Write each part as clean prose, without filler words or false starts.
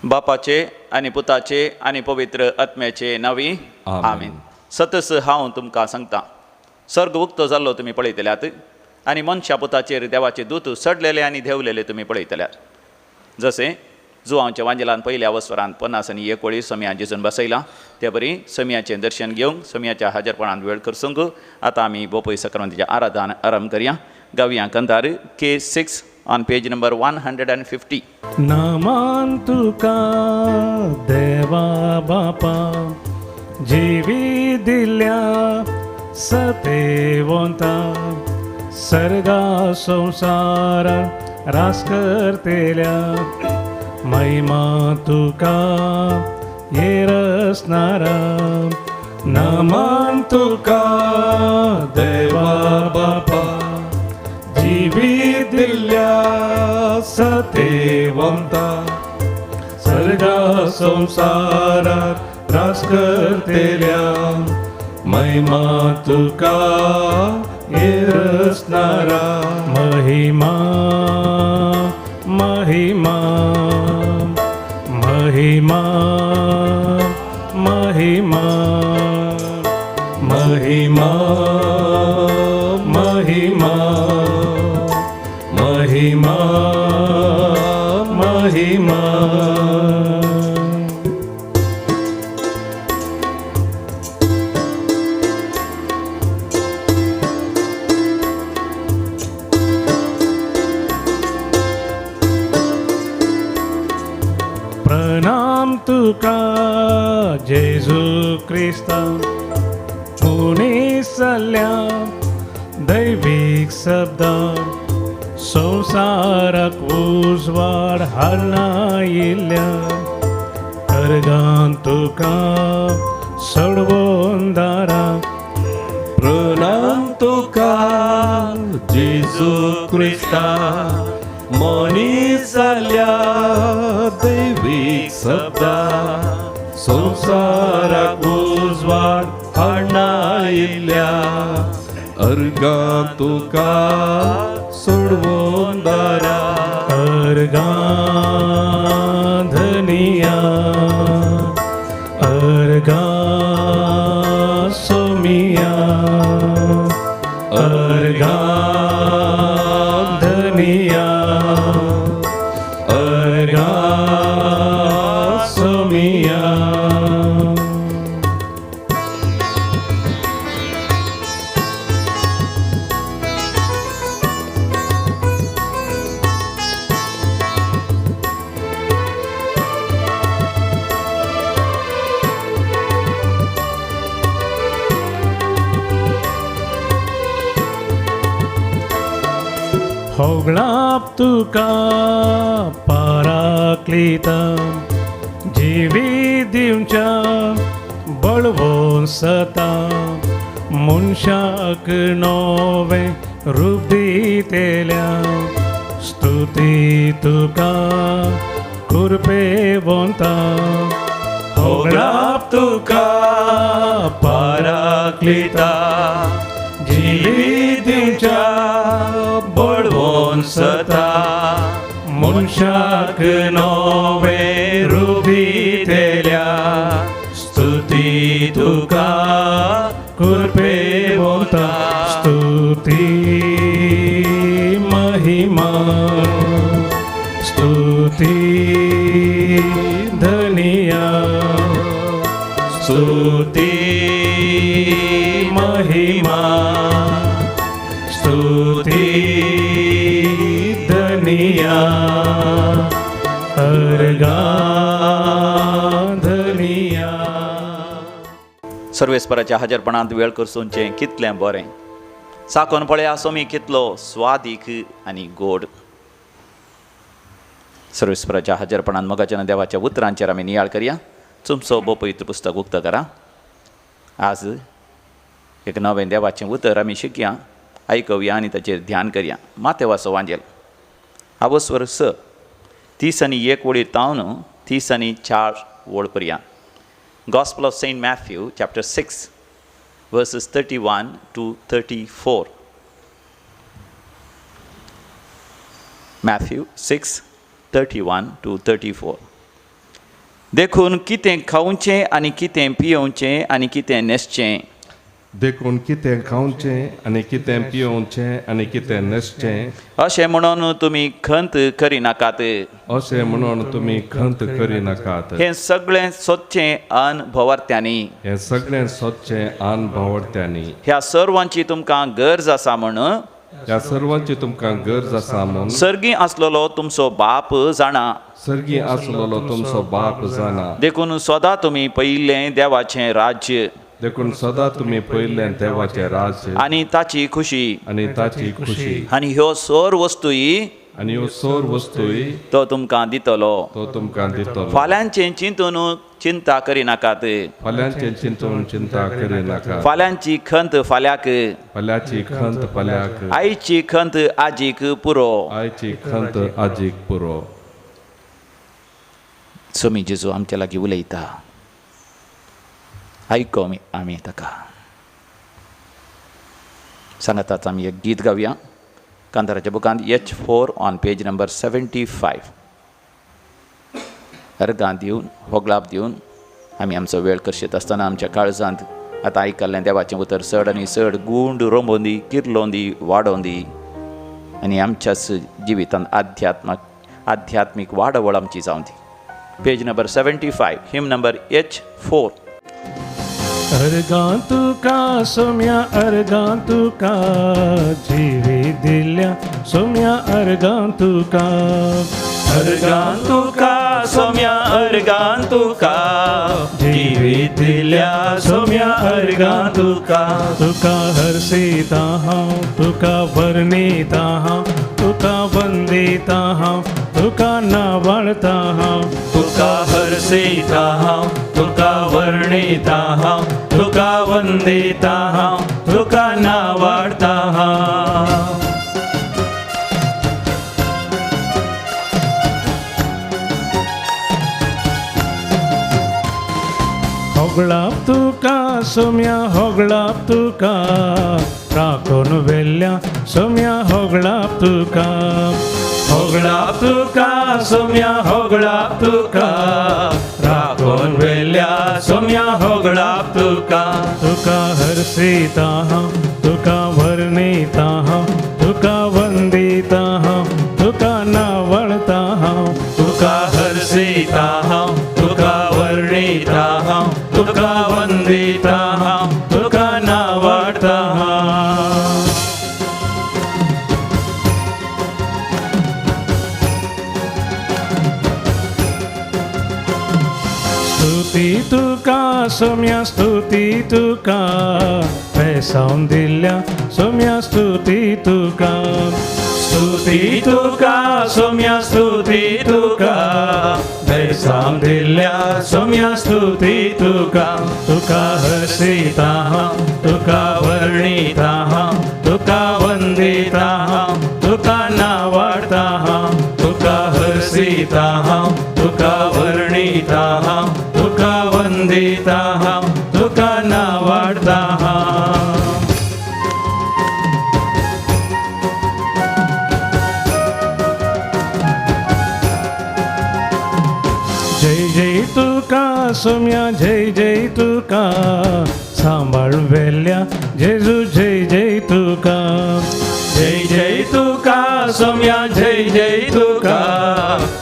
बापाचे आनी पुताचे आनी पवित्र आत्म्याचे नांवी आमीन. सतस हांव तुमकां सांगता, सर्ग उक्तो जाल्लो तुमी पळयतल्यात आनी मनशा पुताचेर देवाचे दूत सडलेले आनी देंवलेले तुमी पळयतल्यात. जशें जुवांवच्या वांजेलान पयल्या वस्वरान 50 आनी 1 वळी समियान जेजून बसयला ते बरी समियाचें दर्शन घेवंक समियाच्या हाजरपणान वेळ करसूंक आतां आमी बोपय सक्रांतीचें आराधन आरंभ करया. गावया कंदार K6 on page number 150. नामान तुका देवा बापा जिवी दिल्या सतेवंता सर्गा संसार रास करतेल्या महिमा तुका येरसनारा. नामान तुका देवा बापा जिवी दिल्या सतेवंता सर्गा संसारात रास करतेल्या महिमा तुका येरसनारा. महिमा महिमा महिमा महिमा महिमा महिमा महिमा महिमा. प्रणाम तुका जेजू क्रिस्ता पुणेसल्या दैविक शब्दा संसाराक उजवाड हाडना येयल्या अर्गान तुका सडवून दारा. प्रणाम तुका जेजू क्रिस्ता मनीस जाल्या दैवीक शब्दा संसाराक उजवाड हाडना येयल्या अर्गां तुका सोडवून दारा. अर्गां धनिया अर्गां सोमिया अर्गां धनिया अर्गां सोमिया. होगळाप तुका पाराक्लिता जिवी दिवच्या बळवोन सता मनशाक नवे रूप दितेल्या स्तुती तुका कुरपेवंता. होगळाप तुका पाराक्लिता जिवी दिवच्या बळवोन सता मनशाक नवे रूप दितेल्या स्तुती तुका कुरपेवंता. स्तुती महिमा स्तुती धनिया स्तुती महिमा स्तुती धनिया अर्गां धनिया. सर्वेस्पराच्या हाजरपणांत वेळ करसूंचें कितलें बरें. साकोन पळया सोमी कितलो स्वादीक आनी गोड. सर्वेस्पराच्या हाजरपणांत मोगाच्या देवाच्या उतरांचेर आमी नियाळ करया. तुमचो पवित्र पुस्तक उक्तं करा. आज एक नवें देवाचें उतर आमी शिकया, आयकवया आनी ताचेर ध्यान करया. मातेवाचो वांजेल आवस्वर 6 30 आनी 1 वळी तावन 30 आनी 4 वळ पर्यंत. Gospel of Saint Matthew chapter 6 verses 31 to 34. Matthew 6, 31 to 34. देखून कितें खावचें आनी कितें पियोवचें आनी कितें न्हेसचें देखून कितें खावचें आनी कितें पियोवचें आनी कितें न्हेसचें अशें म्हणून तुमी खंत करिनाकात. अशें म्हणून तुमी खंत करिनाकात. हें सगळें सोदचें अन्न भोवारत्यांनी. हें सगळें सोदचें आन भावडत्यांनी. ह्या सर्वांची तुमकां गरज आसा म्हण ह्या सर्वांची तुमकां गरज आसा म्हूण सर्गी आसलेलो तुमचो बाप जाणा. सर्गी आसलेलो तुमचो बाप जाणा. देखून सदां तुमी पयिल्लें देवाचें राज्य देखून सदां तुमी पयलें देवाचें राज्य आनी ताची खुशी आनी ताची खुशी आनी ह्यो सर वस्तूय आनी ह्यो सर वस्तूय तो तुमकां दितलो. तो तुमकां दितलो. फाल्यांचें चिंतून चिंता करिनाकात. फाल्यांचें चिंतून चिंता करिनाका. फाल्यांची खंत फाल्यांक, फाल्यांची खंत फाल्यांक, आयची खंत आजीक पुरो. आयची खंत आजीक पुरो. स्वामी जेजू आमच्या लागीं उलयता. आयको आमी ताका. सांगाताच आमी एक गीत गावया. कांताराच्या बुकांत H4 ऑन पेज नंबर 75. अर्गां दिवन होगलाप दिवन आमी आमचो वेळ करशीत आसतना आमच्या काळजांत आतां आयकल्लें देवाचें उतर चड आनी चड गूंड रोंबोवन दी, किर्लोवन दी, वाडोवन दी आनी आमच्याच जिवितांत आध्यात्मीक वाडवळ आमची जावं दी. पेज नंबर 75, हिम नंबर H4. अर्गां तुका सोम्या अर्गां तुका जिवी दिल्या सोम्या अर्गां तुका. अर्गां तुका सोम्या अर्गां तुका जिवीत दिल्या सोम्या अर्गां तुका. तुका हरसीता हांव तुका वर्णिता हांव तुका वंदिता हांव तुका नावाळता हांव. तुका हरसिता हांव तुका वर्णिता हांव तुका वंदिता हांव तुका नावाडता हांव. होगळाप तुका सोम्या होगळाप तुका राखून वेल्ल्या सोम्या होगळाप तुका. होगळाप तुका सोम्या होगळाप तुका राखून वेल्या सोम्या होगळाप तुका. तुका हरसीता हांव तुका वर्णिता हांव तुका वंदिता हांव तुका नावाळता हांव. तुका हरसिता हांव तुका वर्णिता हांव तुका वंदिता हांव तुका नावाडता हांव. स्तुती तुका सोम्या स्तुती तुका पैसावन दिल्या सोम्या स्तुती तुका. स्तुती तुका सोम्या स्तुती तुका बेसांव दिल्या सोम्या स्तुती तुका. तुका हरसीता हांव तुका वर्णिता हांव तुका वंदिता हांव तुका नावाडता हांव. तुका हरसिता हांव तुका वर्णिता हांव तुका वंदिता हांव तुका नावाडता हांव. जय जय तुका सोम्या जय जय तुका सांभाळ वेल्या जेजू जय जय तुका. जय जय तुका सोम्या जय जय तुका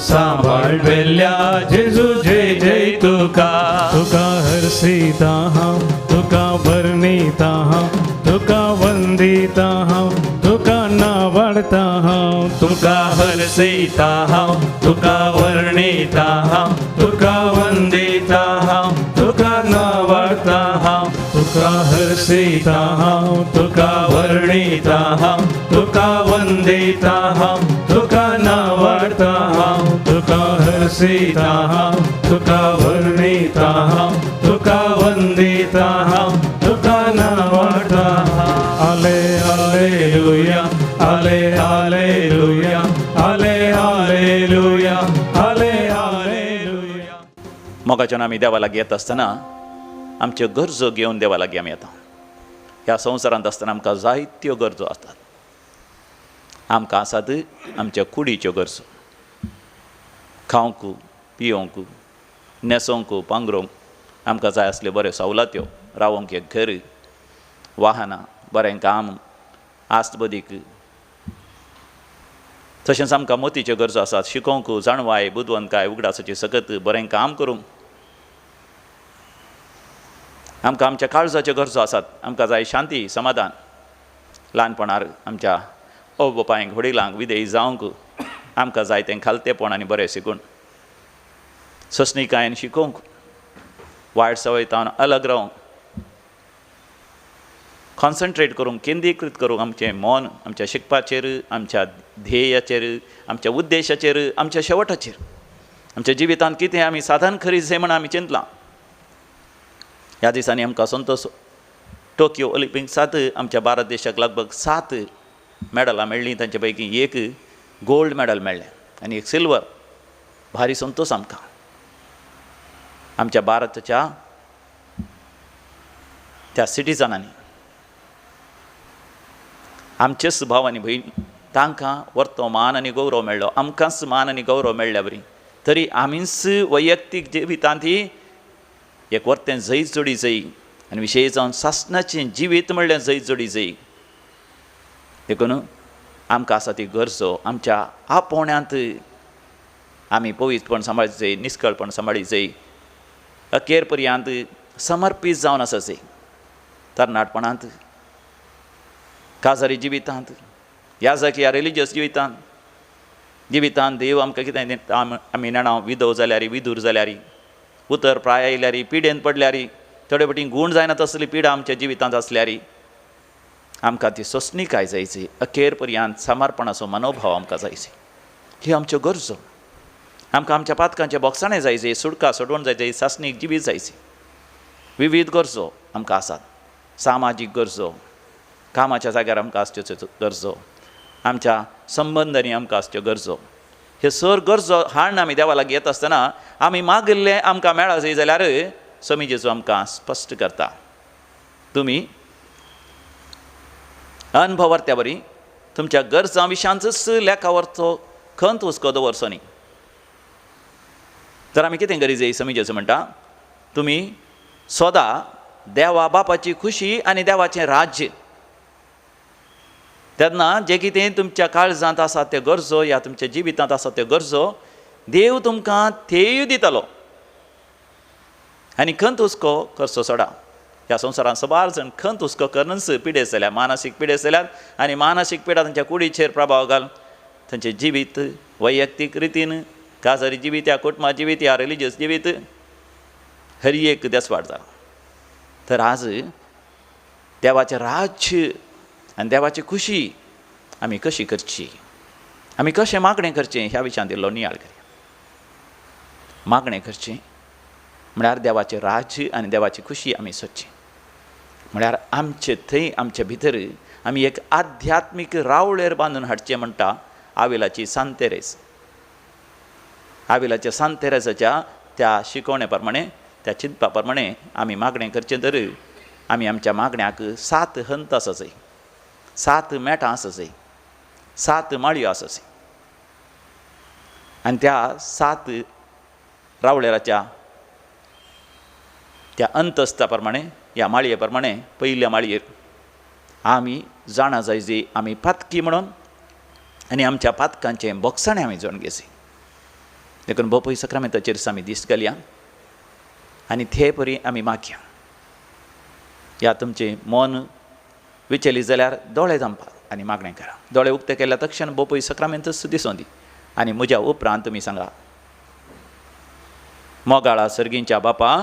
सांभाळ वेल्या जेजू जय जय तुका. तुका हरसीता हांव तुका वर्णिता हांव तुका वंदिता हांव तुका नावाडता हांव. तुका हरसिता हांव तुका वर्णिता हांव तुका वंदिता हांव तुका नावाडता हांव. तुका हरसीता हांव तुका वर्णिता हांव तुका वंदिता हांव तुका नावाडता हांव. तुका हरसीता हांव तुका वर्णिता हांव तुका वंदिता हांव तुका नावाडता हांव. आले हालेलुया हाले हालेलुया हाले हालेलुया हाले हालेलुया. मोगाच्यान आमी देवा लागीं येता आसतना आमच्यो गरजो घेवन देवा लागीं आमी येता. ह्या संवसारांत आसतना आमकां जायत्यो गरजो आसतात. आमकां आसात आमच्या कुडीच्यो गरजो, खावंक पियोंक न्हेसोंक पांघरूंक आमकां जाय असल्यो बऱ्यो सवलत्यो, रावोंक एक घर, वाहनां, बरें काम, आस्त बदीक. तशेंच आमकां मोतीच्यो गरजो आसात, शिकोवंक, जाणवाय, बुदवंतकाय, उगडासाची सकत, बरें काम करूंक. आमकां आमच्या काळजाच्यो गरजो आसात, आमकां जाय शांती, समाधान. ल्हानपणार आमच्या आवय बापायंक, वडिलांक विधेयी जावंक आमकां जाय तें खालतेपण आनी बरें शिकून. सस्निकायेन शिकोवंक, वायट सवयतावन अलग रावंक, कॉन्सन्ट्रेट करूंक, केंद्रीकृत करूंक आमचें मन आमच्या शिकपाचेर, आमच्या ध्येयाचेर, आमच्या उद्देशाचेर, आमच्या शेवटाचेर. आमच्या जिवितांत कितें आमी साधन खरीच हें म्हण आमी चिंतलां. ह्या दिसांनी आमकां संतोश टोकियो ऑलिंपिक्सांत आमच्या भारत देशाक लगभग 7 मॅडलां मेळ्ळीं. तांचे पैकी एक गोल्ड मॅडल मेळ्ळें आनी एक सिल्वर. भारी संतोश आमकां. आमच्या भारताच्या त्या सिटिजनांनी, आमचेच भाव आनी भयणी, तांकां वर्तो मान आनी गौरव मेळ्ळो. आमकांच मान आनी गौरव मेळ्ळ्या बरी. तरी आमीच वैयक्तीक जिवितांत ही एक वर्तें जैत जोडी जायी आनी विशेश जावन सासणाचें जिवीत म्हणल्यार जैत जोडी जायी. देखून आमकां आसा ती गरजो आमच्या आपोवण्यांत आमी पवित्रपण सांबाळची जाय, निश्कळपण सांबाळी जाय, अखेर पर्यंत समर्पीत जावन आसा जाय. तरणाटपणांत, काजारी जिवितांत, ह्या रिलिजियस जिवितांत देव आमकां कितें दिता आमी नेणाव. विधव जाल्यार, विधूर जाल्यार, उतर प्राय आयल्यार, पिडेन पडल्यार, थोडे फावटी गूण जायना तसली पिडा आमच्या जिवितांत आसल्यार आमकां ती सोंसणीकाय जायची. अखेर पर्यंत समर्पणाचो मनोभाव आमकां जायचे. ही आमच्यो गरजो. आमकां आमच्या पातकांचे बोगसाणें जायचे, सुडका सोडवण जायचे, सासणीक जिवीत जायची. विविध गरजो आमकां आसात. सामाजीक गरजो, कामाच्या जाग्यार आमकां आसच्यो गरजो, आमच्या संबंदांनी आमकां आसच्यो गरजो. ह्यो सर गरजो हाडून आमी देवा लागीं येता आसतना आमी मागिल्लें आमकां मेळा जाय जाल्यार समी जेजू आमकां स्पश्ट करता. तुमी अनुभवार्त्या बरी तुमच्या गरजां विशयांचोच लेखावरचो खंत हुस्को दवरचो न्ही. तर आमी कितें करी जाय? समी जेजू म्हणटा, तुमी सदां देवा बापाची खुशी आनी देवाचें राज्य, तेन्ना जें कितें तुमच्या काळजांत आसा त्यो गरजो, या तुमच्या जिवितांत आसा त्यो गरजो, देव तुमकां थेय दितलो. आनी खंत हुस्को करचो सोडा. ह्या संवसारांत सबार जाण खंत हुस्को करनच पिडेस्त जाल्यात, मानसीक पिडेस्त जाल्यात. आनी मानसीक पिडा तांच्या कुडीचेर प्रभाव घाल. तांचें जिवीत वैयक्तीक रितीन, काजारी जिवीत, या कुटुंबा जिवीत, या रिलिजियस जिवीत, हर एक देसवाड जाला. तर आज देवाचें राज्य आनी देवाची खुशी आमी कशी करची, आमी कशें मागणें करचें, ह्या विशयान दिल्लो नियाळ करया. मागणें करचें म्हळ्यार देवाचें राज्य आनी देवाची खुशी आमी सोदची. म्हळ्यार आमचे थंय आमचे भितर आमी एक आध्यात्मीक रावळेर बांदून हाडचें म्हणटा आविलाची सांतेरेस. आविलाच्या सांतेरेसाच्या त्या शिकवणे प्रमाणे, त्या चिंतपा प्रमाणे आमी मागणें करचें. तर आमी आमच्या मागण्याक 7 हंत आसा जाय, 7 मेटां आसा जाय, 7 माळयो आसा जाय. आनी त्या 7 रावळेराच्या त्या अंतस्ता प्रमाणे, ह्या माळये प्रमाणे, पयल्या माळयेर आमी जाणा जाय जी आमी पातकी म्हणून, आनी आमच्या पातकांचें बोगसाणें आमी जावन घेवचें. देखून बोपय सक्रामेंताचेर आमी दीस घालया आनी ते परी आमी मागया. ह्या तुमचें मन विचलीत जाल्यार दोळे धांपा आनी मागणें करा. दोळे उक्ते केल्या तक्षण बोपय सक्रामेंतच दिसूं दी. आनी म्हज्या उपरांत तुमी सांगा, मोगाळा सर्गींच्या बापा,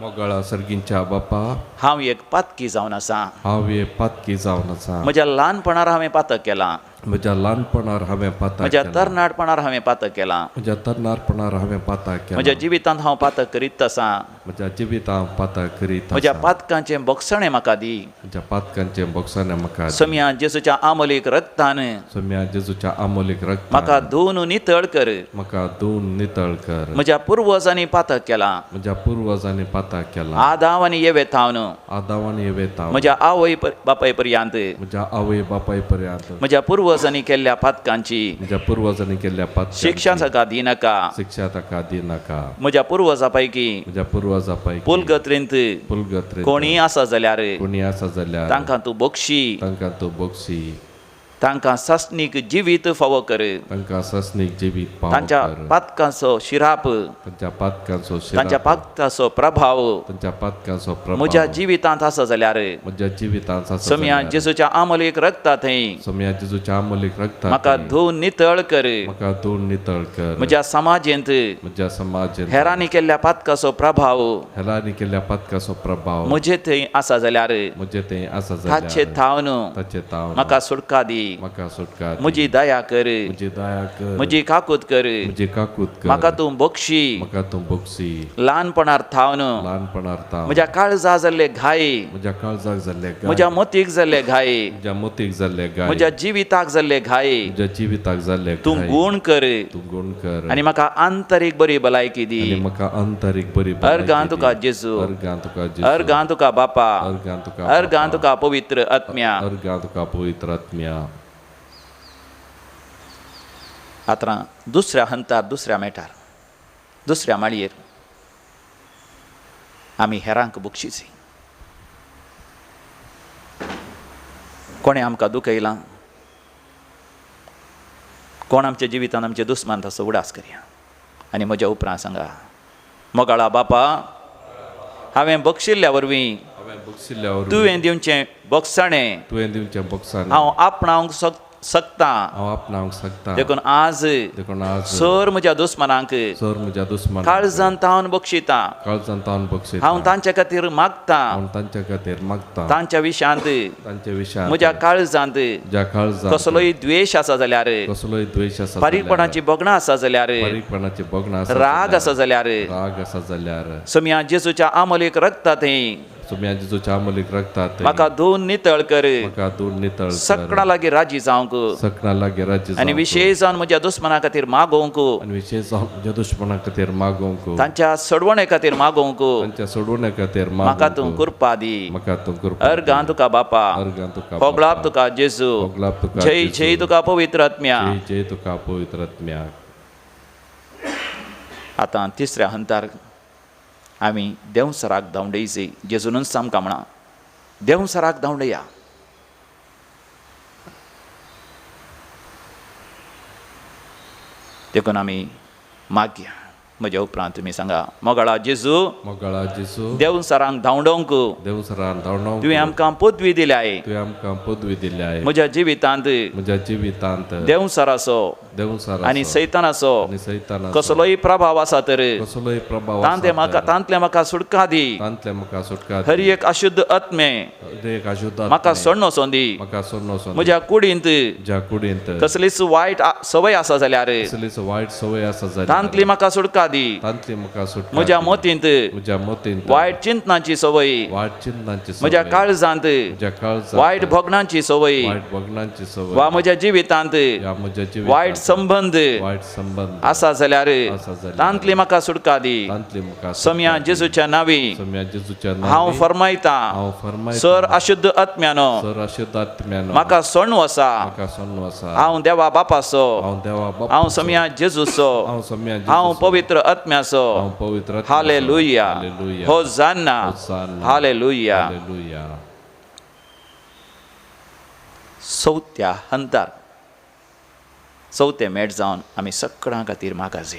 मोगाळा सर्गींच्या बापा, हांव एक पातकी जावन आसा. हांव एक पातकी जावन आसा. म्हज्या ल्हानपणार हांवें पातक केलां. म्हज्या ल्हानपणार हांवें पातक म्हज्या केलां. तरणाटपणार हांवें पातक केलां. म्हज्या तरणाटपणार हांवें पातक केलां. म्हज्या जिवितांत हांव पातक करीत आसां. म्हज्या जिवितांत पातक करीत म्हज्या आसां. पातकांचें बोगसाणें म्हाका दी. म्हज्या पातकांचें बोगसाणें म्हाका दी. सम्या जेजूच्या आमोलीक रक्तान सम्या जेजूच्या आमोलीक रक्तान म्हाका धुवन नितळ कर. म्हाका धुवन नितळ कर. म्हज्या पुर्वजांनी पातक केलां. म्हज्या पुर्वजांनी पातक केलां. आदाव आनी येवेतावन आदावान येवेता. म्हज्या आवय बापाय पर्यंत, म्हज्या आवय बापाय पर्यंत, म्हज्या पुर्व पुर्वजांनी केल्ल्या पातकांची म्हज्या पुर्वजांनी केल्ल्या शिक्षा पातकांची ताका दिनाका. शिक्षा ताका दिनाका. म्हज्या पुर्वजां पैकी म्हज्या पुर्वजां पैकी पुलगत्रेंत पुलगत्रेंत कोणी आसा जाल्यार कोणी आसा जाल्यार तांकां तूं बक्षी, तांकां तूं बक्षी, तांकां सस्नीक जिवीत फावो कर. तांकां सस्नीक जिवीत पावो तांच्या कर. पातकांचो शिराप, तांच्या पातकांचो तांच्या शिराप, पातकांचो प्रभाव तांच्या पातकांचो प्रभाव म्हज्या जिवितांत आसा जाल्यार म्हज्या जिवितांत आसा सम्या जाल्यार जेजूच्या आमलेक रगता थंय सम्या जेजूच्या अमोलीक रगतांत म्हाका धुवन नितळ कर. म्हाका धुवन नितळ कर. म्हज्या समाजेंत म्हज्या समाजांत हेरांनी केल्ल्या पातकाचो प्रभाव हेरांनी केल्ल्या पातकाचो प्रभाव म्हजे थंय आसा जाल्यार म्हजे तें आसा ताचे जाल्यार थावन ताचे तावन म्हाका सुटका दी. म्हाका सुटका दी. म्हजी दया कर, म्हजी दया कर. म्हजी काकूत कर. म्हजी काकूत कर. म्हाका तूं बक्षी, म्हाका तूं बक्षी, ल्हानपणार थावन ल्हानपणार तावन म्हज्या काळजा जाल्ले घाय, म्हज्या काळजाक जाल्ले गाय, म्हज्या मोतीक जाल्ले घाय, म्हज्या मोतीक जाल्ले गाय, म्हज्या जिविताक जाल्ले घाय म्हज्या जिविताक जाल्ले तूं गाय गुण कर. तूं गुण कर. आनी म्हाका आंतरीक बरी भलायकी दी. आनी म्हाका आंतरीक बरी अर्गां तुका जेजू, अर्गां तुका जेजू, अर्गां तुका बापा, अर्गां तुका अर्गां तुका पवित्र आत्म्या. अर्गां तुका पवित्र आत्म्या. आतां दुसऱ्या हंतार, दुसऱ्या मेटार, दुसऱ्या माळयेर आमी हेरांक बक्षिसी. कोणें आमकां दुखयलां, कोण आमच्या जिवितांत आमचे दुस्मान ताचो उडास करया. आनी म्हज्या उपरांत सांगा, मोगाळा बापा, हांवें बक्षिल्ल्या वरवीं हांवें बक्षिल्ल्या वरवीं तुवें दिवचें बक्षाणें तुवें दिवचें बक्षाणें हांव आपणावंक सकता. हांव आपणावंक शकता. देखून आज देखून आज सर म्हज्या दुस्मानांक सर म्हज्या दुस्मान काळजांत तावन बक्षिता. काळजांत तावन बक्षिता. हांव तांचे खातीर मागता. हांव तांच्या खातीर मागता. तांच्या विशयांत, तांच्या विशयांत म्हज्या काळजांत ज्या काळजांत कसलोय द्वेष आसा जाल्यार, कसलोय द्वेष आसा बारीकपणाची बोगणां आसा जाल्यार, बारीकपणाची बोगणां आसा राग आसा जाल्यार, राग आसा जाल्यार सम्या जेजूच्या आमलेक रगता थंय सम्या जेजूच्या अमलीक रगतात म्हाका धुवन नितळ कर. म्हाका दूर नितळ कर. सकणा लागीं राजी जावंक सकणा लागीं राज्य आनी विशेश जावन म्हज्या दुस्मना खातीर मागोवंक, आनी विशेश जावन म्हज्या दुश्मना खातीर मागोवंक, तांच्या सडवणे खातीर मागोवंक तांच्या सोडवण्या खातीर म्हाका तूं मागोवंक, कृपा दी. म्हाका तूं कृपा अर्गां तुका बापा, अर्गां तुका होगलाप तुका जेजू, होगलाप तुका जय जेजू. जय तुका पवित्र आत्म्या. जय जय तुका पवित्र आत्म्या. आतां तिसऱ्या हंतार आमी देवसराक धांवडयचे. जेजूनच आमकां म्हणा, देवसराक धांवडया. देखून आमी मागया. म्हज्या उपरांत तुमी सांगा, मोगाळा जेजू, मोगाळा जेजू, देवसरांक धांवडोवंक देवसरान धांवडोवंक तुवें आमकां पदवी दिल्याय. तुवें आमकां पदवी दिल्याय. म्हज्या जिवितांत म्हज्या जिवितांत देवसराचो देवसर आनी सैतानाचो आनी सैतानाचो कसलोय प्रभाव आसा तर कसलोय प्रभाव तांतले म्हाका सुटका दी. तांतले म्हाका सुटका हर एक अशुद्ध आत्मे एक अशुद्ध म्हाका सोडून वचोन दी. म्हाका सोडून वचोन म्हज्या कुडींत ज्या कुडींत कसलीच वायट सवय आसा जाल्यार कसलीच वायट सवय आसा जाल्यार तांतली म्हाका सुटका दी. तांतली म्हाका सुटका म्हज्या दी. मोतींत म्हज्या मोतींत वायट चिंतनाची सवय, वायट चिंतनांची सवय, म्हज्या काळजांत म्हज्या काळजांत वायट भोगणांची सवय, वायट भोगणांची सवय वा म्हज्या जिवितांत या म्हज्या जिवितांत वायट संबंध वायट संबंध आसा जाल्यार आसा जाल्यार तांतली म्हाका सुटका दी. तांतली म्हाका सम्या जेजूच्या नांवी सम्या जेजूच्या हांव नांवी फरमायता, हांव फरमायता, सर अशुद्ध आत्म्यानो सर अशुद्ध आत्म्यानो म्हाका सोडून वसा. म्हाका सोडून वसा. हांव देवा बापाचो, हांव देवा बाप हांव सम्या जेजूचो, हांव सम्या हांव जेजूचो, पवित्र आत्म्याचो. हांव पवित्र आत्म्याचो. हालेलुया, हालेलुया. होसाना, होसाना. हालेलुया. हालेलुया. चवथ्या हंतार चवथे मेट जावन आमी सगळ्यां खातीर मागाजे.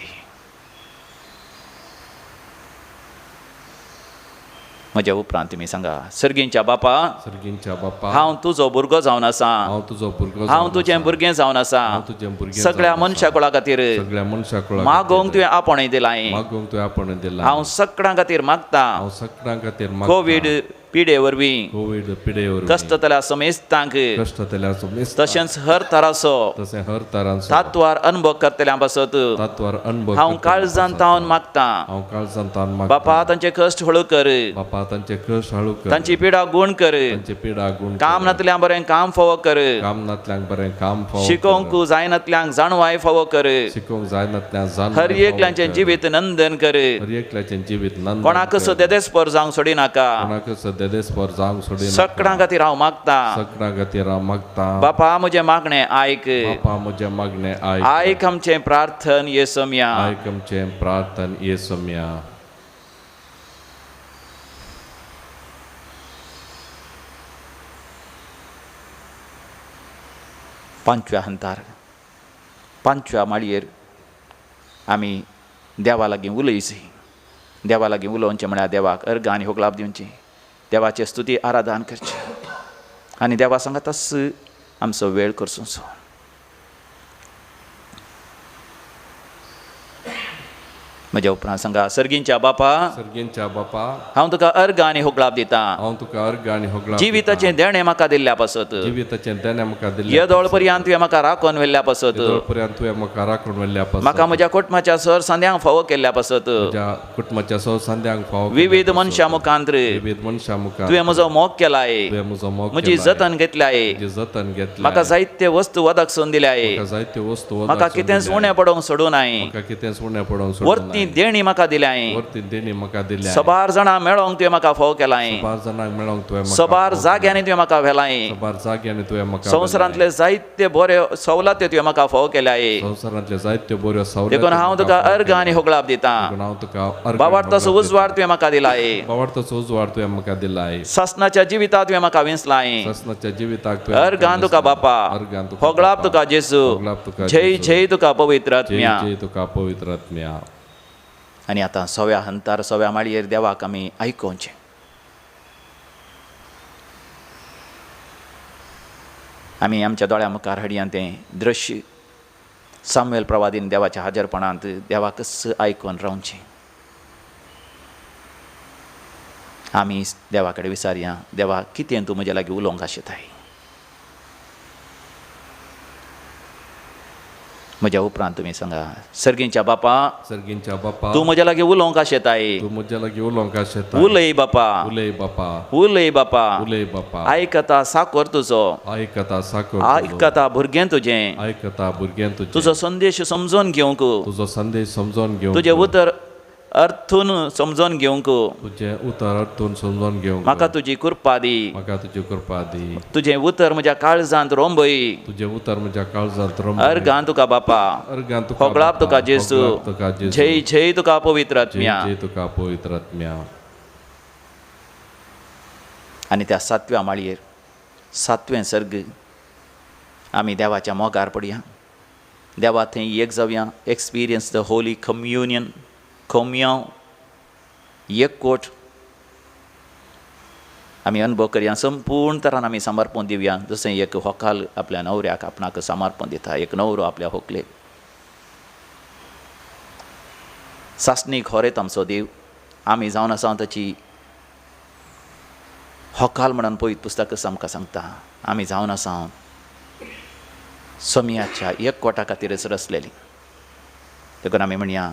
म्हज्या उपरांत तुमी सांगा, सर्गींच्या बापा, सर्गींच्या बापा, हांव तुजो भुरगो जावन आसा. हांव तुजो भुरगो हांव जावन तुजें आसा. भुरगें जावन आसा. हांव तुजें भुरगें सगळ्या जावन आसा. मनशा कुळा खातीर सगळ्या मनशा कुळा मागोवंक तुवें आपणय दिलाय. मागोवंक तुवें आपण दिला. हांव सगळ्यां खातीर मागता. हांव सगळ्यां खातीर मागता. कोवीड पिडे वरवीं कोवीड पिडे वरवीं कश्टतल्या समेस्तांक कश्टतल्या समेस्त तशेंच हर तरासो तशें हर तरांचो तात्वार अनुभव करतल्या पासत तात्वार अनुभव हांव करतल्या काळजांत पासत तावन मागता. हांव काळजांत तावन मागता. बापा तांचे कश्ट हळू कर, बापा तांचे कश्ट हळू कर. तांची पिडा गुण कर, तांचे पिडा गुण कर. कामनांतल्यान बरें काम फावो कर, कामनांतल्यान बरें काम फावो शिकोवंक कर. जायनातल्यांक जाणवाय फावो कर, शिकोवंक जायनातल्यान जाण हर एकल्याचें जिवीत नंदन कर, हर एकल्याचें जिवीत नंद कोणाक सदेस्पर जावंक सोडिनाका. कोणाक ते देशभर जावंक सोडी सगळ्यां खातीर हांव मागता सगळ्यां खातीर हांव मागता बापा म्हजें मागणें आयक बापा म्हजें मागणें आयक आमचें प्रार्थन येसम्या आयक आमचें प्रार्थन येसम्या. पांचव्या हंतार पांचव्या माळयेर आमी देवा लागीं उलयची देवा लागीं उलोवचें म्हळ्यार देवाक अर्घ आनी होगलाप दिवची देवाचे स्तुती आराधन करचें आनी देवा सांगा तस आमचो वेळ करचो. म्हज्या उपरांत सांगा सर्गींच्या बापा सर्गींच्या बापा हांव तुका अर्घ आनी होगलाप दिता हांव तुका अर्घ आनी होगलाप जिविताचें देणें म्हाका दिल्ल्या पासत जिविताचें देणें म्हाका दिल्लें येदोळ पर्यंत तुवें म्हाका राखून व्हेल्ल्या पासत पर्यंत तुवें म्हाका राखून व्हेल्ल्या पासत म्हाका म्हज्या कुटुंबाच्या सर सांद्यांक फावो केल्ल्या पासत म्हज्या कुटुंबाच्या संद्यांक फावो विविध मनशां मुखांतर विविध मनशां मुखार तुवें म्हजो मोग केलाय तुवें म्हजो मोग म्हजी जतन घेतल्याय म्हजी जतन घेतल्या म्हाका जायत्य वस्तू वदकसून दिल्याय म्हाका जायत्यो वस्तू म्हाका कितेंच उणें पडोवंक सोडूं नाय म्हाका कितेंच उणें पडोवंक वर्ती देणी म्हाका दिल्याय वर्ती देणी म्हाका दिल्या सबार जाणां मेळोंक तुवें म्हाका फावो केलाय सबार जाणांक मेळोंक तुवें म्हाका सबार जाग्यांनी तुवें म्हाका व्हेलाय सबार जाग्यांनी तुवें म्हाका संवसारांतले जायते बऱ्यो सवलती तुवें म्हाका फावो केल्याय संवसारांतले जायत्यो बऱ्यो सवलती देखून हांव तुका अर्घ आनी होगलाप दिता हांव तुका अर्घ बाबाड तसो उजवाड तुवें म्हाका दिलाय बाबाडतो उजवाड तुवें म्हाका दिलाय ससनाच्या जिवितांत तुवें म्हाका विंचलाय ससनाच्या जिविताक तुवें अर्घान तुका बापा अर्घान तुका होगलाप तुका जेसू होगलाप तुका जय जय तुका पवित्र आत्म्या जय तुका पवित्र आत्म्या. आनी आतां सव्या हंतार सव्या माळयेर देवाक आमी आयकोवचें. आमी आमच्या दोळ्या मुखार हाडया तें दृश्य सामुएल प्रवादीन देवाच्या हाजरपणांत देवाकच आयकून रावचें. आमी देवा कडेन विचारया देवा कितें तूं म्हजे लागीं उलोवंक आशेताय. म्हज्या उपरांत तुमी सांगा सर्गींच्या बापा सर्गींच्या बापा तूं म्हजे लागीं उलोवंक आशेताय. तूं म्हज्या लागीं उलोवंक आशेता. उलय बापा उलय बापा उलय बापा उलय बापा आयकता साकोर तुजो आयकता साकोर आयकता भुरगें तुजें आयकता भुरगें तुजो संदेश समजून घेवंक तुजो संदेश समजून घेवंक तुजें उतर अर्थून समजून घेवंक तुजें उतर अर्थून समजून घेवंक म्हाका तुजी कृपा दी. म्हाका तुजी कृपा दी. तुजें उतर म्हज्या काळजांत रोंबय. तुजें उतर म्हज्या काळजांत रम अर्घान तुका बापा अर्घान तुका होगलाप तुका जेसू होगलाप तुका जेसू जय जय तुका पवित्र आत्म्या. जय तुका पवित्र आत्म्या. आनी त्या सातव्या माळयेर सातवें सर्ग आमी देवाच्या मोगार पडया. देवा थंय एक जावया एक्सपिरियन्स द होली कम्युनियन कोमयां एकवट आमी अनुभव करया. संपूर्ण तरान आमी समर्पण दिवया. जशें एक व्हंकल आपल्या न्हवऱ्याक आपणाक समर्पण दिता एक न्हवरो आपल्या व्हंकलेक. सासणीक होरेत आमचो देव आमी जावन आसा ताची व्हंकल म्हणून पळयत पुस्तक आमकां सांगता. आमी जावन आसा सोमयाच्या एकवटा खातीरच रचलेली. देखून आमी म्हणया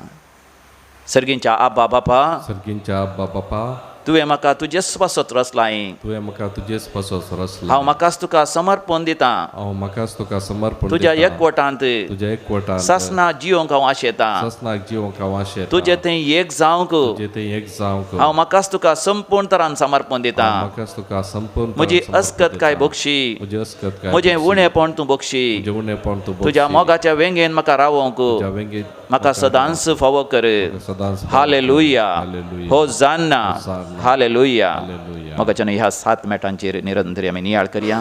सर्गींच्या आब्बा बापा सर्गींच्या आब्बा बापा तुवें म्हाका तुजेच पासत रचलाय. तुवें म्हाका तुजेच पासत रचला. हांव म्हाकाच तुका समर्पण दिता. हांव म्हाकाच तुका समर्पण तुज्या दिता. एकवटांत तुज्या एकवटांत सासना जियोंक हांव आशेता. सासनाक जिवंक हांव आशेता. तुजें थंय एक जावंक तुजें थंय एक जावंक हांव म्हाकाच तुका संपूर्ण तरान समर्पण दिता. म्हाकाच तुका संपूर्ण म्हजी समर्पण अस्कत दिता. काय बक्षी म्हजी अस्कत काय म्हजें उणेंपण तूं बक्षी. म्हजें उणेंपण तूं तुज्या बक्षी. मोगाच्या वेंगेन म्हाका रावोंक तुज्या वेंगेंत म्हाका सदांच फावो कर. सदांच हालेलुया हालेलुया. होसाना होसाना. हालेलुया. हालेलुया. मोगाच्यान ह्या 7 मेटांचेर निरंतर आमी नियाळ करया.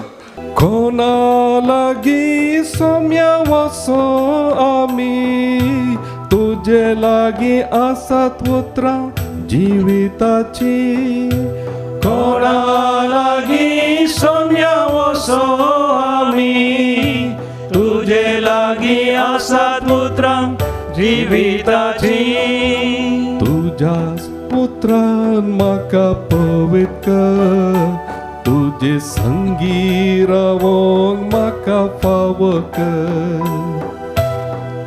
कोणा लागीं सोम्या वसो आमी तुजे लागीं आसात उतरां जिविताची. कोणा लागीं सोम्या वसो आमी तुजे लागीं आसात उतरां जिविताची. तुज्याच पुत्रान म्हाका पवित्र कर तुजे संगी रावोंक म्हाका फावो कर.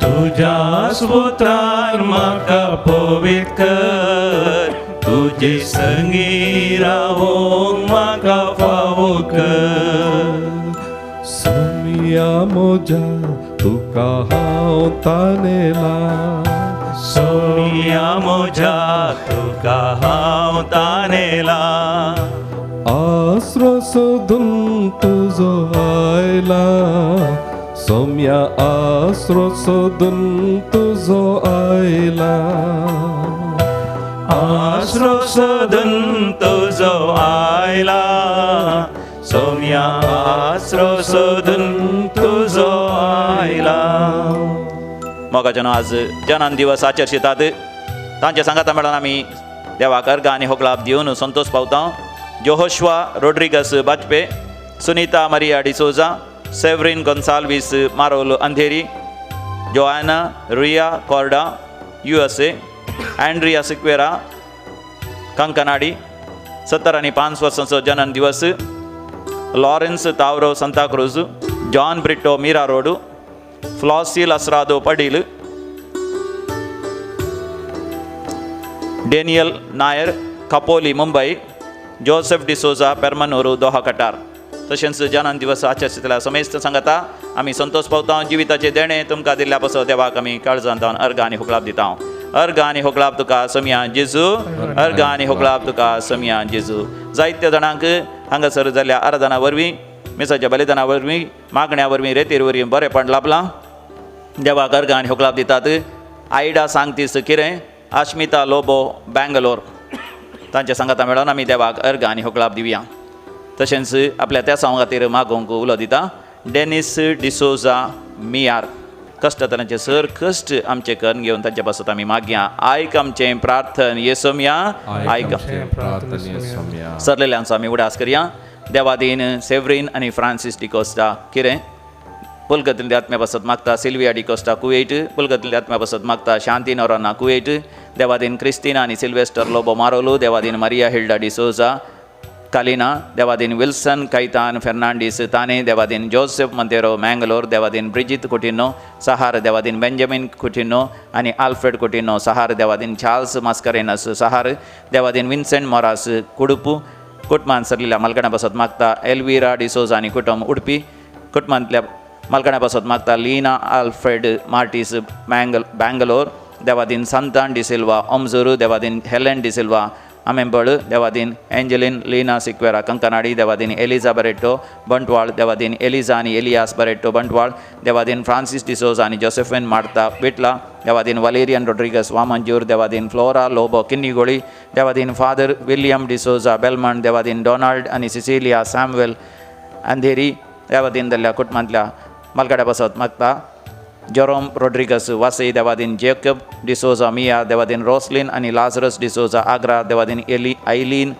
तुज्या पुत्रान म्हाका पवित्र कर तुजे संगी रावोंक म्हाका फावो कर. सोमिया म्हज्या तुका हांव तानेला. सोनिया म्हज्या तुका हांव तानेला. सोदून तुझो आयला सोम्या आसरो सोदून तुझो आयला आसरो सोदून तुझो आयला सोम्या आसरो सोदून तुझो आयला. मोगाच्यान आज जनन दिवस आचरशितात तांचे सांगाता मेळून आमी देवाक अर्घ आनी होगलाप दिवन संतोष पावता. Joshua Rodrigues Bajpe, Sunita Maria D'Souza, Severine Gonsalves Marol Andheri, Joanna Ria Corda USA, Andrea Sequeira Kankanady 70 आणि 5 वर्सांचो जनन दिवस. Lawrence Tauro Santacruz, John Brito Mira road, Flossil Asrado Padil, Daniel Nair Kapoli Mumbai, Joseph D'Souza Permannur Doha Qatar. तशेंच जनन दिवस आचरशितल्या समेस्त सांगता आमी संतोष पावता. जिविताचे देणे तुमकां दिल्ल्या पासो देवाक आमी काळजांत अर्घ आनी होगलाप दिता. अर्घ आनी होगलाप तुका समिया जेजू, अर्घ आनी होगलाप तुका समिया जेजू. जायत्या जाणांक हांगासर जाल्ल्या आराधना वरवीं, मिसाच्या बलिदाना वरवीं, मागण्या वरवीं, रेतीर वरवीं बरेंपण लाभलां. देवाक अर्घ आनी होगलाप दितात. आयडा सांगतीस किरें, आश्मिता लोबो बँगलोर तांच्या सांगाता मेळोन आमी देवाक अर्घ आनी होगलाप दिवया. तशेंच आपल्या त्या सांवा खातीर मागोवंक उलो दिता. डेनिस डिसोजा मियार कश्टतरांचे सर कश्ट आमचे करून घेवन तांचे पासत आमी मागया. आयक आमचें प्रार्थन येसोम्या, आयक सरलेल्यांचो आमी उडास करया. देवादीन सेवरीन आनी फ्रांसीस डिकोस्टा किरें, पुलगतींतल्या आत्म्या पासत मागता. सिल्विया डिकोस्टा कुवेट, पुलगतींतल्या आत्म्या पासत मागता. शांती नोराना कुवेट, देवादीन क्रिस्टिना आनी सिल्वेस्टर लोबो मारोलू, देवादीन मारिया हिल्डा डिसोजा कालिना, देवादीन विल्सन कैतान फेर्नांडीस ताने, देवादीन जोसेफ मंतेरो मँगलोर, देवादीन ब्रिजित कुटिनो सहार, देवादीन बेंजामिन कुटिनो आनी आल्फ्रेड कुटिनो सहार, देवादीन चार्ल्स मास्करेनस सहार, देवादीन विन्सेंट मोरास कुडुपू, कुटमान सरलेल्या मालकणा पासत मागता. एल्विरा डिसोजा आनी कुटुंब उडपी, कुटमांतल्या मालकणा पासत मागता. लीना आल्फ्रेड मार्टीस बँगलोर, देवादीन सांतान डिसिल्वा ओमझुरू, देवादीन हेलेन डिसिल्वा आमेंबळ, देवादीन एंजेलिन लीना सिक्वेरा कंकनाडी, देवादीन एलिझा बरेटो बंटवाळ, देवादीन एलिझा आनी एलियास बरेटो बंटवाळ, देवादीन फ्रांसीस डिसोजा आनी जोसेफिन मार्ता बिटला, देवादीन वालेरियन रोड्रिगस वामंजूर, देवादीन फ्लोरा लोबो किन्नीगोळी, देवादीन फादर विलियम डिसोजा बेलमंड, देवादीन डोनाल्ड आनी सिसिलिया सॅम्वेल अंधेरी, देवादीन दल्ल्या कुटुंबांतल्या मालगाड्या पासत मागता. जेरोम रोड्रिगस वासई, देवादीन जेकब डिसोजा मिया, देवादीन रोसलिन आनी लाजरस डिसोजा आग्रा, देवादीन आयलीन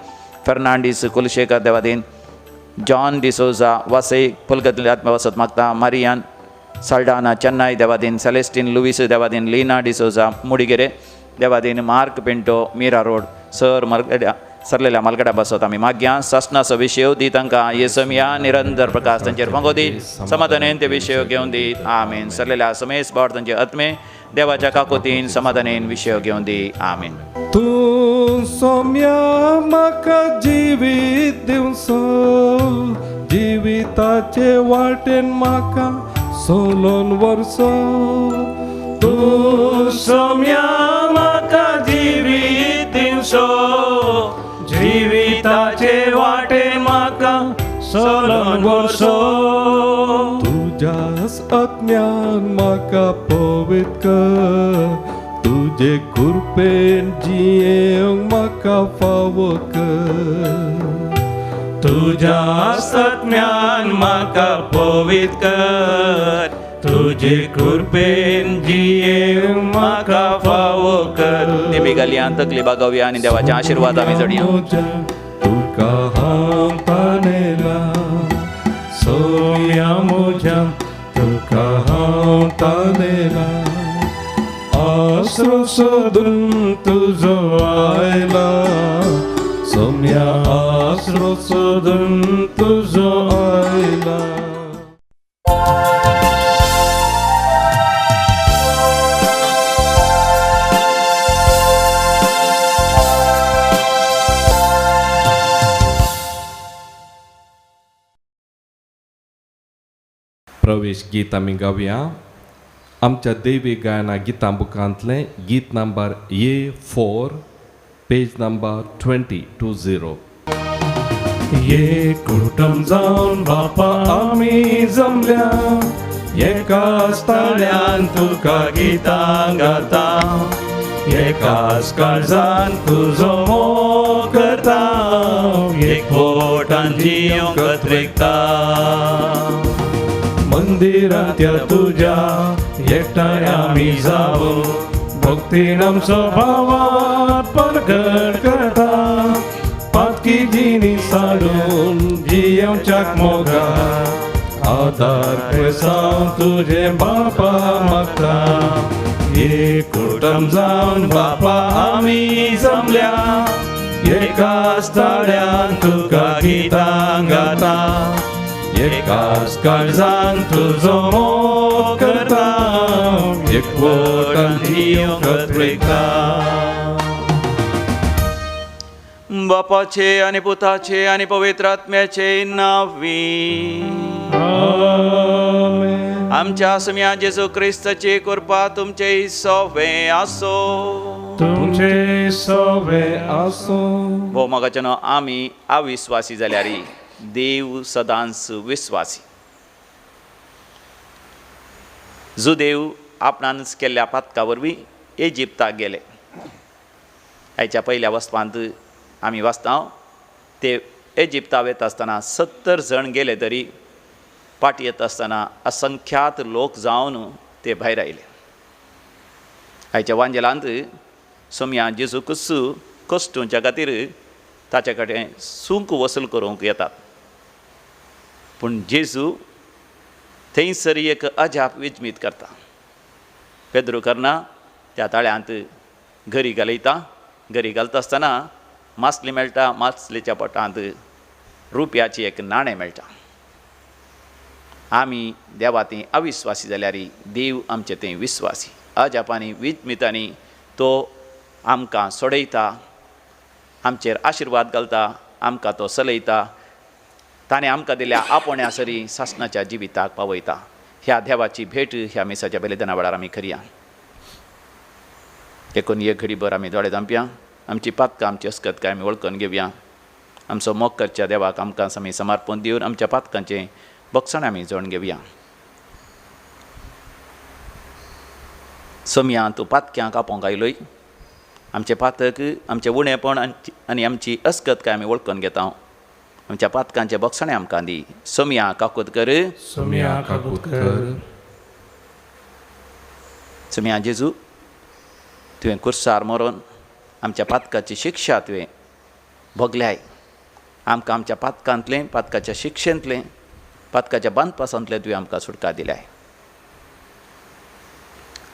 फेर्नांडीस कुलशेखर, देवादीन जॉन डिसोजा वासई, पुलगतींतल्या आत्म्या पासत मागता. मारियान साल्डाना चेन्नई, देवादीन सेलेस्टीन लुईस, देवादीन लीना डिसोजा मुडिगेरे, देवादीन मार्क पिंटो मीरा रोड सरलेल्या मालगड्या पासत आमी मागया. ससनाचो विशय दी तांकां येसमिया निरंतर प्रकाश तांचेर पंगो दी, समाधानेन ते विशय घेवन दी. आमीन. सरलेल्या समेस बावड तांचे आत्मे देवाच्या काकोतीन समाधानेन विशय घेवन दी. आमीन. तूं सोम्या म्हाका जिवीत दिवचो, जिविताचे वाटेन म्हाका सोलोन व्हरचो. तूं सोम्या म्हाका जिवीत दिवचो, जिविताचे वाटेन म्हाका सोलोन व्हरचो. तुज्याच आत्म्यान म्हाका पवित्र कर, तुजे कृपेन जियेवंक म्हाका फावो कर. तुज्या आत्म्यान म्हाका पवित्र कर, तुजे कृपेन जियेवंक म्हाका फावो कर. नेमी घालया, तकली बागोवया आनी देवाचे आशिर्वाद आमी जडया. तुका हांव तानेला सोम्या म्हज्या, तुका हांव तानेला. आसरो सोदून तुजो आयला सोम्या, आसरो सोदून तुजो आयला. प्रवेश गीत आमी गावया. आमच्या दैवी गायना गितां बुकांतलें गीत नंबर A4, पेज नंबर 20. ये कुटुंब जावन बापा आमी जमल्या एकाच ताळ्यान तुका गितां गाता एकाच काळजान तुजो मोग करता एकवटान जियोंक रेखता मंदिरांत तुझ्या एकठांय आमी जावं भक्तीन आमचो भावात परगट करता पातकी जिणी साडून जियेवच्याक मोगा आदार पेसांव तुझे बापा मागता एक कुटुंब जावन बापा आमी जमल्या एकाच ताळ्यान तुका गितां गाता एकाच काळजान तुजो मोग करता एकवटान जियोंक रेखता बापाचे आणि पुताचे आणि पवित्र आत्म्याचे नावी आमेन. आमच्या सुम्या जेजू ख्रिस्ताची कृपा तुमचे सोवे आसो तुमचे सोवे आसो भो मगाच्यान आमी अविश्वासी जाल्यार देव सदांच विश्वासी जो देव आपणानच केल्ल्या पातका वरवीं इजिप्ताक गेले हाच्या पयल्या वस्तांत आमी वाचता ते इजिप्ता वयता आसतना 70 जण गेले तरी पाटी येता आसतना असंख्यात लोक जावन ते भायर आयले हाच्या वांजेलांत सोम्या जेजू कुस्सू कश्टूच्या खातीर ताचे कडेन सूंक वसूल करूंक येतात पूण जेजू थंयसर एक अजाप विजमीत करता पेद्रू करना त्या ताळ्यांत घरी घालयता घरी घालता आसतना मासली मेळटा मासलेच्या पोटांत रुपयाची एक नाणें मेळटा आमी देवा ती अविश्वासी जाल्यार देव आमचे थंय विश्वासी अजापांनी विजमितांनी तो आमकां सोडयता आमचेर आशिर्वाद घालता आमकां तो चलयता ताणें आमकां दिल्या आपोण्या सरी सासणाच्या जिविताक पावयता ह्या देवाची भेट ह्या मिसाच्या बलिदाना वेळार आमी करया देखून एक घडीभर आमी दोळे धांपया आमची पातकां आमची अस्कतकाय आमी वळखून घेवया आमचो मोग करच्या देवाक आमकां आमी समर्पण दिवन आमच्या पातकांचें बक्षण आमी जोडून घेवया सोम्या तूं पातक्यांक आपोवंक आयलोय आमचे पातक आमचें उणेपण आनी आमची अस्कतकाय आमी वळखून घेता आमच्या पातकांचे बक्षणे आमकां दी सोम्या काकूत कर सोम्या काकूत कर सोम्या जेजू तुवें कुर्सार मरोन आमच्या पातकाची शिक्षा तुवें भोगल्याय आमकां आमच्या पातकांतलें पातकाच्या शिक्षेंतलें पातकाच्या बांदपासांतलें तुवें आमकां सुटका दिल्याय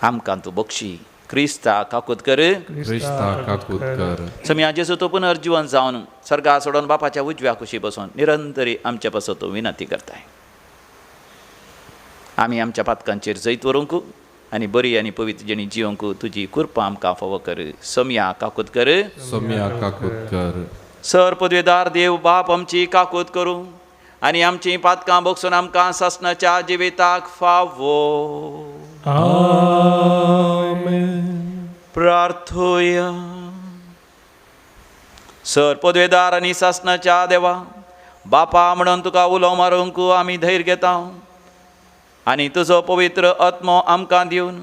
आमकां तूं बक्षी क्रिस्ता काकूत कर क्रिस्ता काकूत कर सोम्या जेजू तो पुनर्जीवन जावन सर्गा सोडून बापाच्या उजव्या कुशी बसून निरंतरी आमचे पासो तूं विनंती करताय आमी आमच्या पातकांचेर जैत व्हरूंक आनी बरी आनी पवित्र जिणी जियोंक तुजी कृपा आमकां फावो कर सोम्या काकूत कर सोम्या काकूत कर सर पदवेदार देव बाप आमची काकूत करूं आनी आमची पातकां बगसून आमकां सासणाच्या जिविताक फावो आमेन. प्रार्थोया सर पदवेदार आनी सासणाच्या देवा बापा म्हणून तुका उलो मारूंक आमी धैर्य घेता आनी तुजो पवित्र आत्मो आमकां दिवन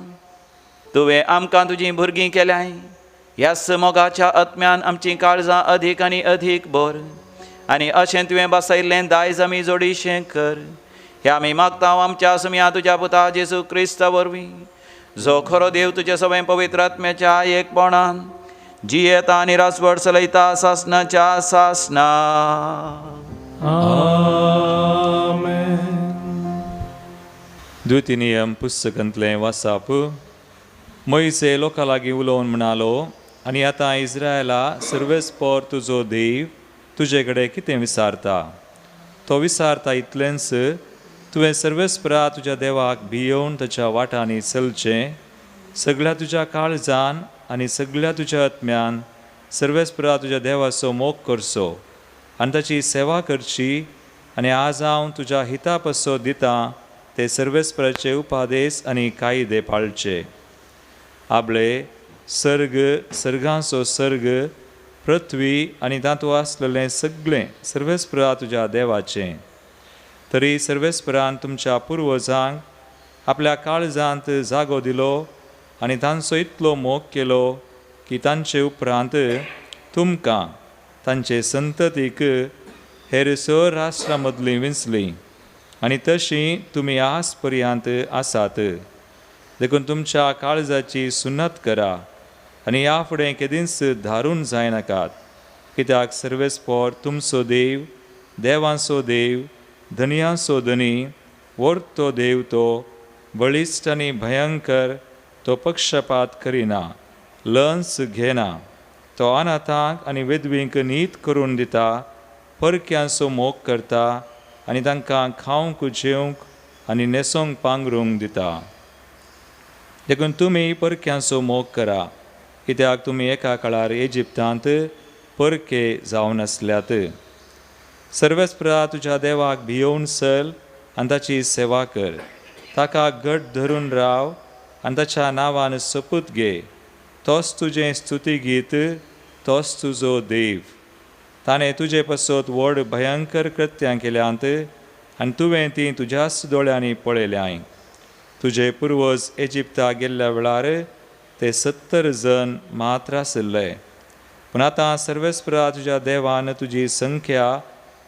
तुवें आमकां तुजीं भुरगीं केल्याय ह्याच मोगाच्या आत्म्यान आमचीं काळजां अधीक आनी अधीक बर आनी अशें तुवें बसयल्लें दायज आमी जोडीशें कर हें आमी मागता आमच्या सुम्या तुज्या पुता जेजू क्रिस्ता वरवीं जो खरो देव तुजे सगळें पवित्र आत्म्याच्या एकपणान जियेता आनी रासवड चलयता सासणाच्या सासना आमेन. द्वितीनियम पुस्तकांतलें वाचप मोइसे लोकां लागीं उलोवन म्हणालो आनी आतां इस्रायला सर्वेस्पोर तुजो देव तुजे कडेन कितें विचारता तो विचारता इतलेंच तुवें सर्वेस्परा तुज्या देवाक भियोवन ताच्या वाटांनी चलचें सगळ्या तुज्या काळजान आनी सगळ्या तुज्या आत्म्यान सर्वेस्परा तुज्या देवाचो मोग करचो आनी ताची सेवा करची आनी आज हांव तुज्या हिता पासो दितां ते सर्वेस्पराचे उपादेश आनी कायदे पाळचे आपले सर्ग सर्गांचो सर्ग पृथ्वी आनी तातूंत आसलेलें सगळें सर्वेस्परा तुज्या देवाचें. तरी सर्वेस्परान तुमच्या पुर्वजांक आपल्या काळजांत जागो दिलो आनी तांचो इतलो मोग केलो की तांचे उपरांत तुमकां तांचे संततीक हेर स राष्ट्रां मदलीं विंचलीं आनी तशीं तुमी आज पर्यंत आसात. देखून तुमच्या काळजाची सुन्नत करा आनी ह्या फुडें केदींच धारून जायनाकात, कित्याक सर्वेस्पोर तुमचो देव, देवांचो देव, धनयांचो धनी, वर्तो देव तो, बळिश्ट आनी भयंकर, तो पक्षपात करिना, लंच घेना, तो अनाथांक आनी विधवींक नीत करून दिता, परक्यांचो मोग करता आनी तांकां खावंक जेवंक आनी न्हेसोंक पांघरूंक दिता. देखून तुमी परक्यांचो मोग करा, कित्याक तुमी एका काळार इजिप्तांत परके जावन आसल्यात. सर्वेस्परा तुज्या देवाक भियोवन चल आनी ताची सेवा कर. ताका घट धरून राव आनी ताच्या नांवान सपूत घे. तोच तुजें स्तुती गीत, तोच तुजो देव. ताणें तुजे पासत व्हड भयंकर कृत्यां केल्यांत आनी तुवें तीं तुज्याच दोळ्यांनी पळयल्याय. तुजे पुर्वज इजिप्ताक गेल्ल्या वेळार ते 70 जण मात्र आसले, पूण आतां सर्वेस्परा तुज्या देवान तुजी संख्या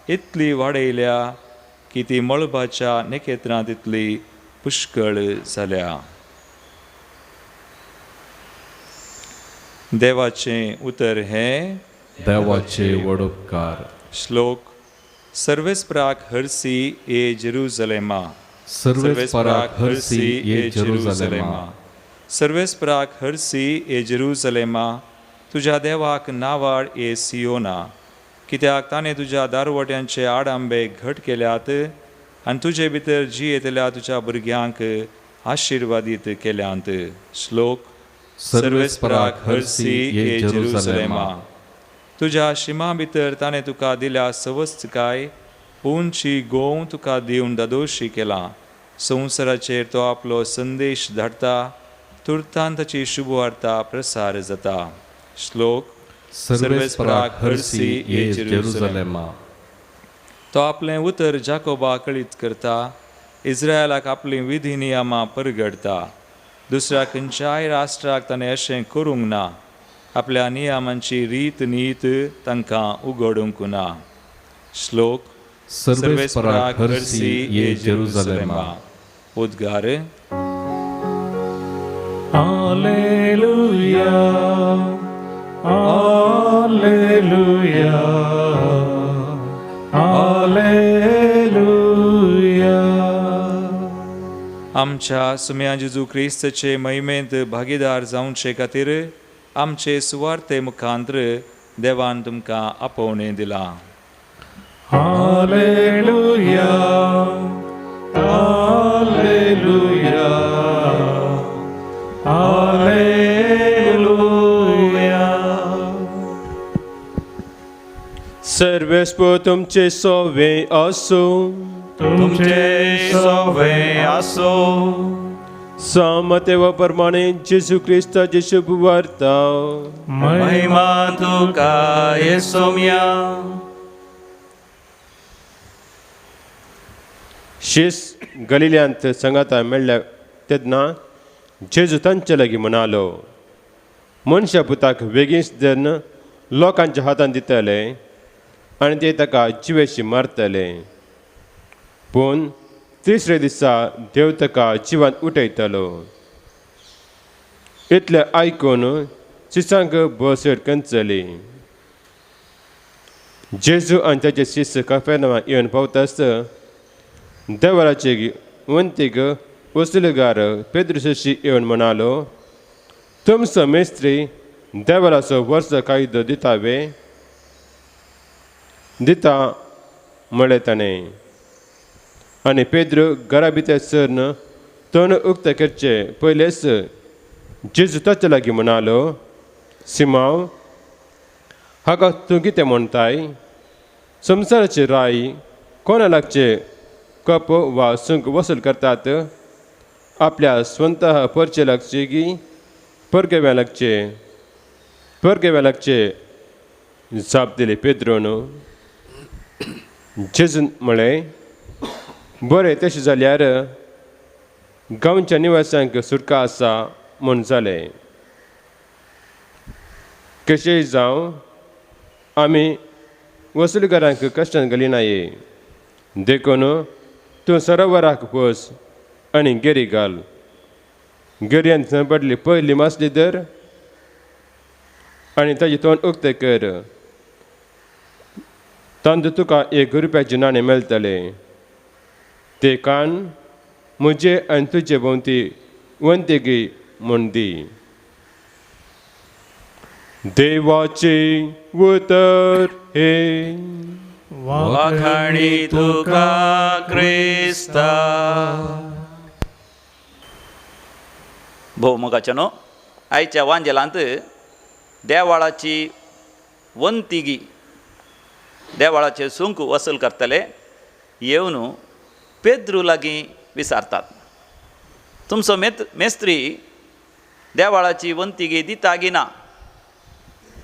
इतली वाडयल्या की ती मळबाच्या निकेत्रांत इतली पुष्कळ जाल्या. देवाचें उतर हें, देवाचे व्हड उपकार. श्लोक. सर्वेस्पराक हरसी ए जेरुसलेमा, सर्वेस्पराक हरसी ये जेरुसलेमा. सर्वेस्पराक हरसी ए जेरुसलेमा, तुज्या देवाक नावाड ए सियोना, कित्याक ताणें तुज्या दारवट्यांचे आडांबे घट केल्यात आनी तुजे भितर जी येतल्या तुज्या भुरग्यांक आशिर्वादीत केल्यांत. श्लोक. सर्वेस्पराक हरसी ए जेरुसलेमा, तुज्या शिमा भितर ताणें तुका दिल्या सवस्तकाय, उंची गोव तुका दिवन दादोशी केला. संवसाराचेर तो आपलो संदेश धाडटा, तुर्तान ताची शुभवार्ता प्रसार जाता. श्लोक. सर्वेस्पराक हरसी ये जेरुसलेमा. तो आपलें उतर जाकोबा कळीत करता, इस्रायलाक आपली विधी नियमां परगडता. दुसऱ्या खंयच्याय राष्ट्राक ताणें अशें करूंक ना. आपल्या नियमांची रीत नीत तांकां उगडूंक ना. श्लोक. सर्वेस्पराक हरसी ये जेरुसलेमा. उद्गार. Alleluia, Alleluia, Alleluia. आमच्या सुम्या जेजू क्रिस्ताचे महिमेंत भागीदार जावचे खातीर आमचे सुवार्ते मुखांतर देवान तुमकां आपोवणें दिलां. Alleluia, Alleluia, Alleluia. सर्वेस्पो तुमचे सोवे असो, तुमचे सोवे आसो. समते व प्रमाणे जेजू ख्रिस्ताची शुभ वार्ता. महिमा तुका येसोम्या. शीस गलिल्यांत संगाता मेळ्ळ्या तेन्ना जेजू तांचे लागीं म्हणालो, मनशा पुताक बेगीनच धरून लोकांच्या हातांत दितले आनी ते ताका जिवेशी मारतले. पूण तिसरे दिसा देव ताका जिवांत उठयतलो. इतलें आयकून शिसांक बसड कंचली. जेजू आनी ताचे शिश्य कफेरनावां येवन पावतासतना देवाचे वंतीक वसुलगार पेद्रुसाशी येवन म्हणालो, तुमचो मेस्त्री देवाचो वर्सो कायदो दिता म्हळें ताणें. आनी पेद्रू घरा भितर सरून तोंड उक्तें करचे पयलेच जेजू ताचे लागीं म्हणालो, सिमांव, हाका तूं कितें म्हणटाय? संवसाराचे राय कोणा लागचे कप वा सुंक वसूल करतात? आपल्या स्वता परचे लागचे की परकेव्या लागचे? परकेव्या लागचे. जाप दिली पेद्रोन. जेजून म्हळें, बरें तशें जाल्यार गांवच्या निवासांक सुटका आसा म्हूण जालें. कशेंय जावं आमी वसुलकारांक कश्टान घालिनाये. देखून तूं सरोवराक वच आनी गेरी घाल. गेरयांत पडली पयली मासली धर आनी ताजें तोंड उक्तें कर. तांदूळ तुका 1 रुपयाचें नाणें मेळटलें. ते काण म्हजे आनी तुजे भोंवती वंतेगी म्हूण दी. देवाचे उतर हे. वाखाणी तुका क्रिस्ता. भोव मोगाचेनो, आयच्या वांजेलांत देवाळाची वंतिगी, देवाळाचे सुंक वसूल करतले येवन पेद्रू लागीं विचारतात, तुमचो मेस्त्री देवाळाची वंतिगी दिता गी ना?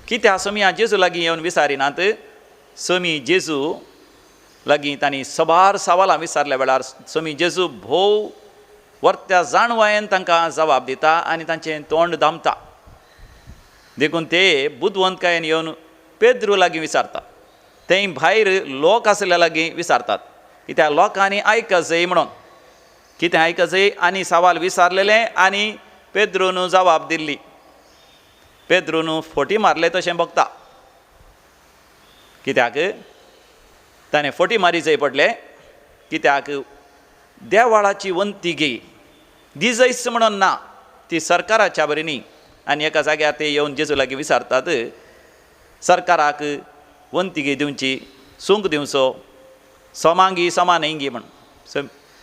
कित्याक समी जेजू लागीं येवन विचारिनात? समी जेजू लागीं तांणी सबार सवालां विचारल्या वेळार समी जेजू भोव वर्त्या जाणवायेन तांकां जबाब दिता आनी तांचें तोंड दामता. देखून ते बुदवंतकायेन येवन पेद्रू लागीं विचारतात. थंय भायर लोक आसल्या लागीं विचारतात, कित्याक लोकांनी आयकच जाय म्हणून. कितें आयकच जाय आनी सवाल विचारलेले आनी पेद्रून जबाब दिल्ली. पेद्रून फोटी मारले तशें बगता. कित्याक ताणें फोटी मारी जाय पडले, कित्याक देवाळाची वंतिगी दिजयस म्हणून ना, ती सरकाराच्या बरी न्ही. आनी एका जाग्यार ते येवन जेजू लागीं विचारतात, सरकाराक वंतिगी दिवची, सूंक दिवचो, सोमांगी सोमानयंगी म्हण.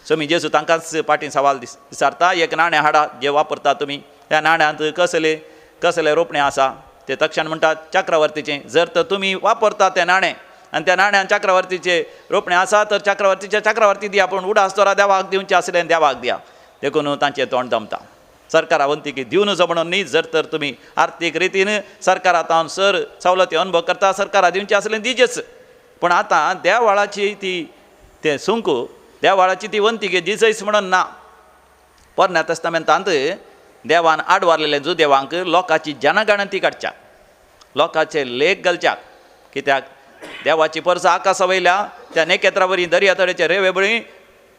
समी जेजू तांकांच पाटी सवाल विचारता, एक नाणें हाडा जें वापरता तुमी. त्या नाण्यांत कसले रोपणें आसा? ते तक्षण म्हणटात चक्रवर्तीचें. जर तर तुमी वापरता तें नाणें आनी त्या नाण्यान चक्रवर्तीचें रोपणें आसा तर चक्रवर्ती दिया, पूण उडास तोरा देवाक दिवचें आसलें देवाक दिया. देखून तांचें तोंड दमता. सरकारा वंतिकी दिवं नजो म्हणून न्ही, जर तर तुमी आर्थीक रितीन सरकारांत सर सवलती अनुभव करता, सरकारा दिवचें आसलें दिजेच. पूण आतां देवाळाची तें सुंक, देवाळाची ती वंतिकी दिजयस म्हणून ना. पोरण्या तस्तामेंतांत देवान आडवारलेले देवांक लोकांची जनगणती काडच्या, लोकांचे लेख घालच्याक. कित्याक देवाची परसां आकाशा वयल्या त्या नेकेत्रा वरी दर्या तळेचे रेवे बळी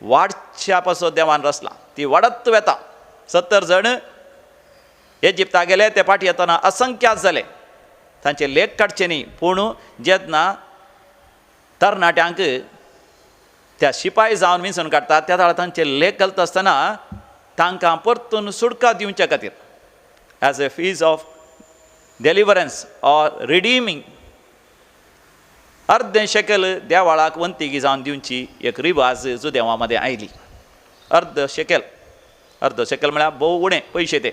वाडच्या पासत देवान रचला. ती वाडत वेता. 70 जण इजिप्ताक गेले, ते फाटी येतना असंख्यात जाले. तांचे लेख काडचे न्ही, पूण जेन्ना तरणाट्यांक त्या शिपाई जावन विंचून काडटात त्या वेळार तांचे लेख घालता आसतना तांकां परतून सुटका दिवचे खातीर as a fees of deliverance or redeeming अर्दें शेकल देवाळाक वंतिगी जावन दिवची एक रिवाज जुदेवां मदें आयली. अर्द शेकल म्हळ्यार भोव उणें पयशे ते.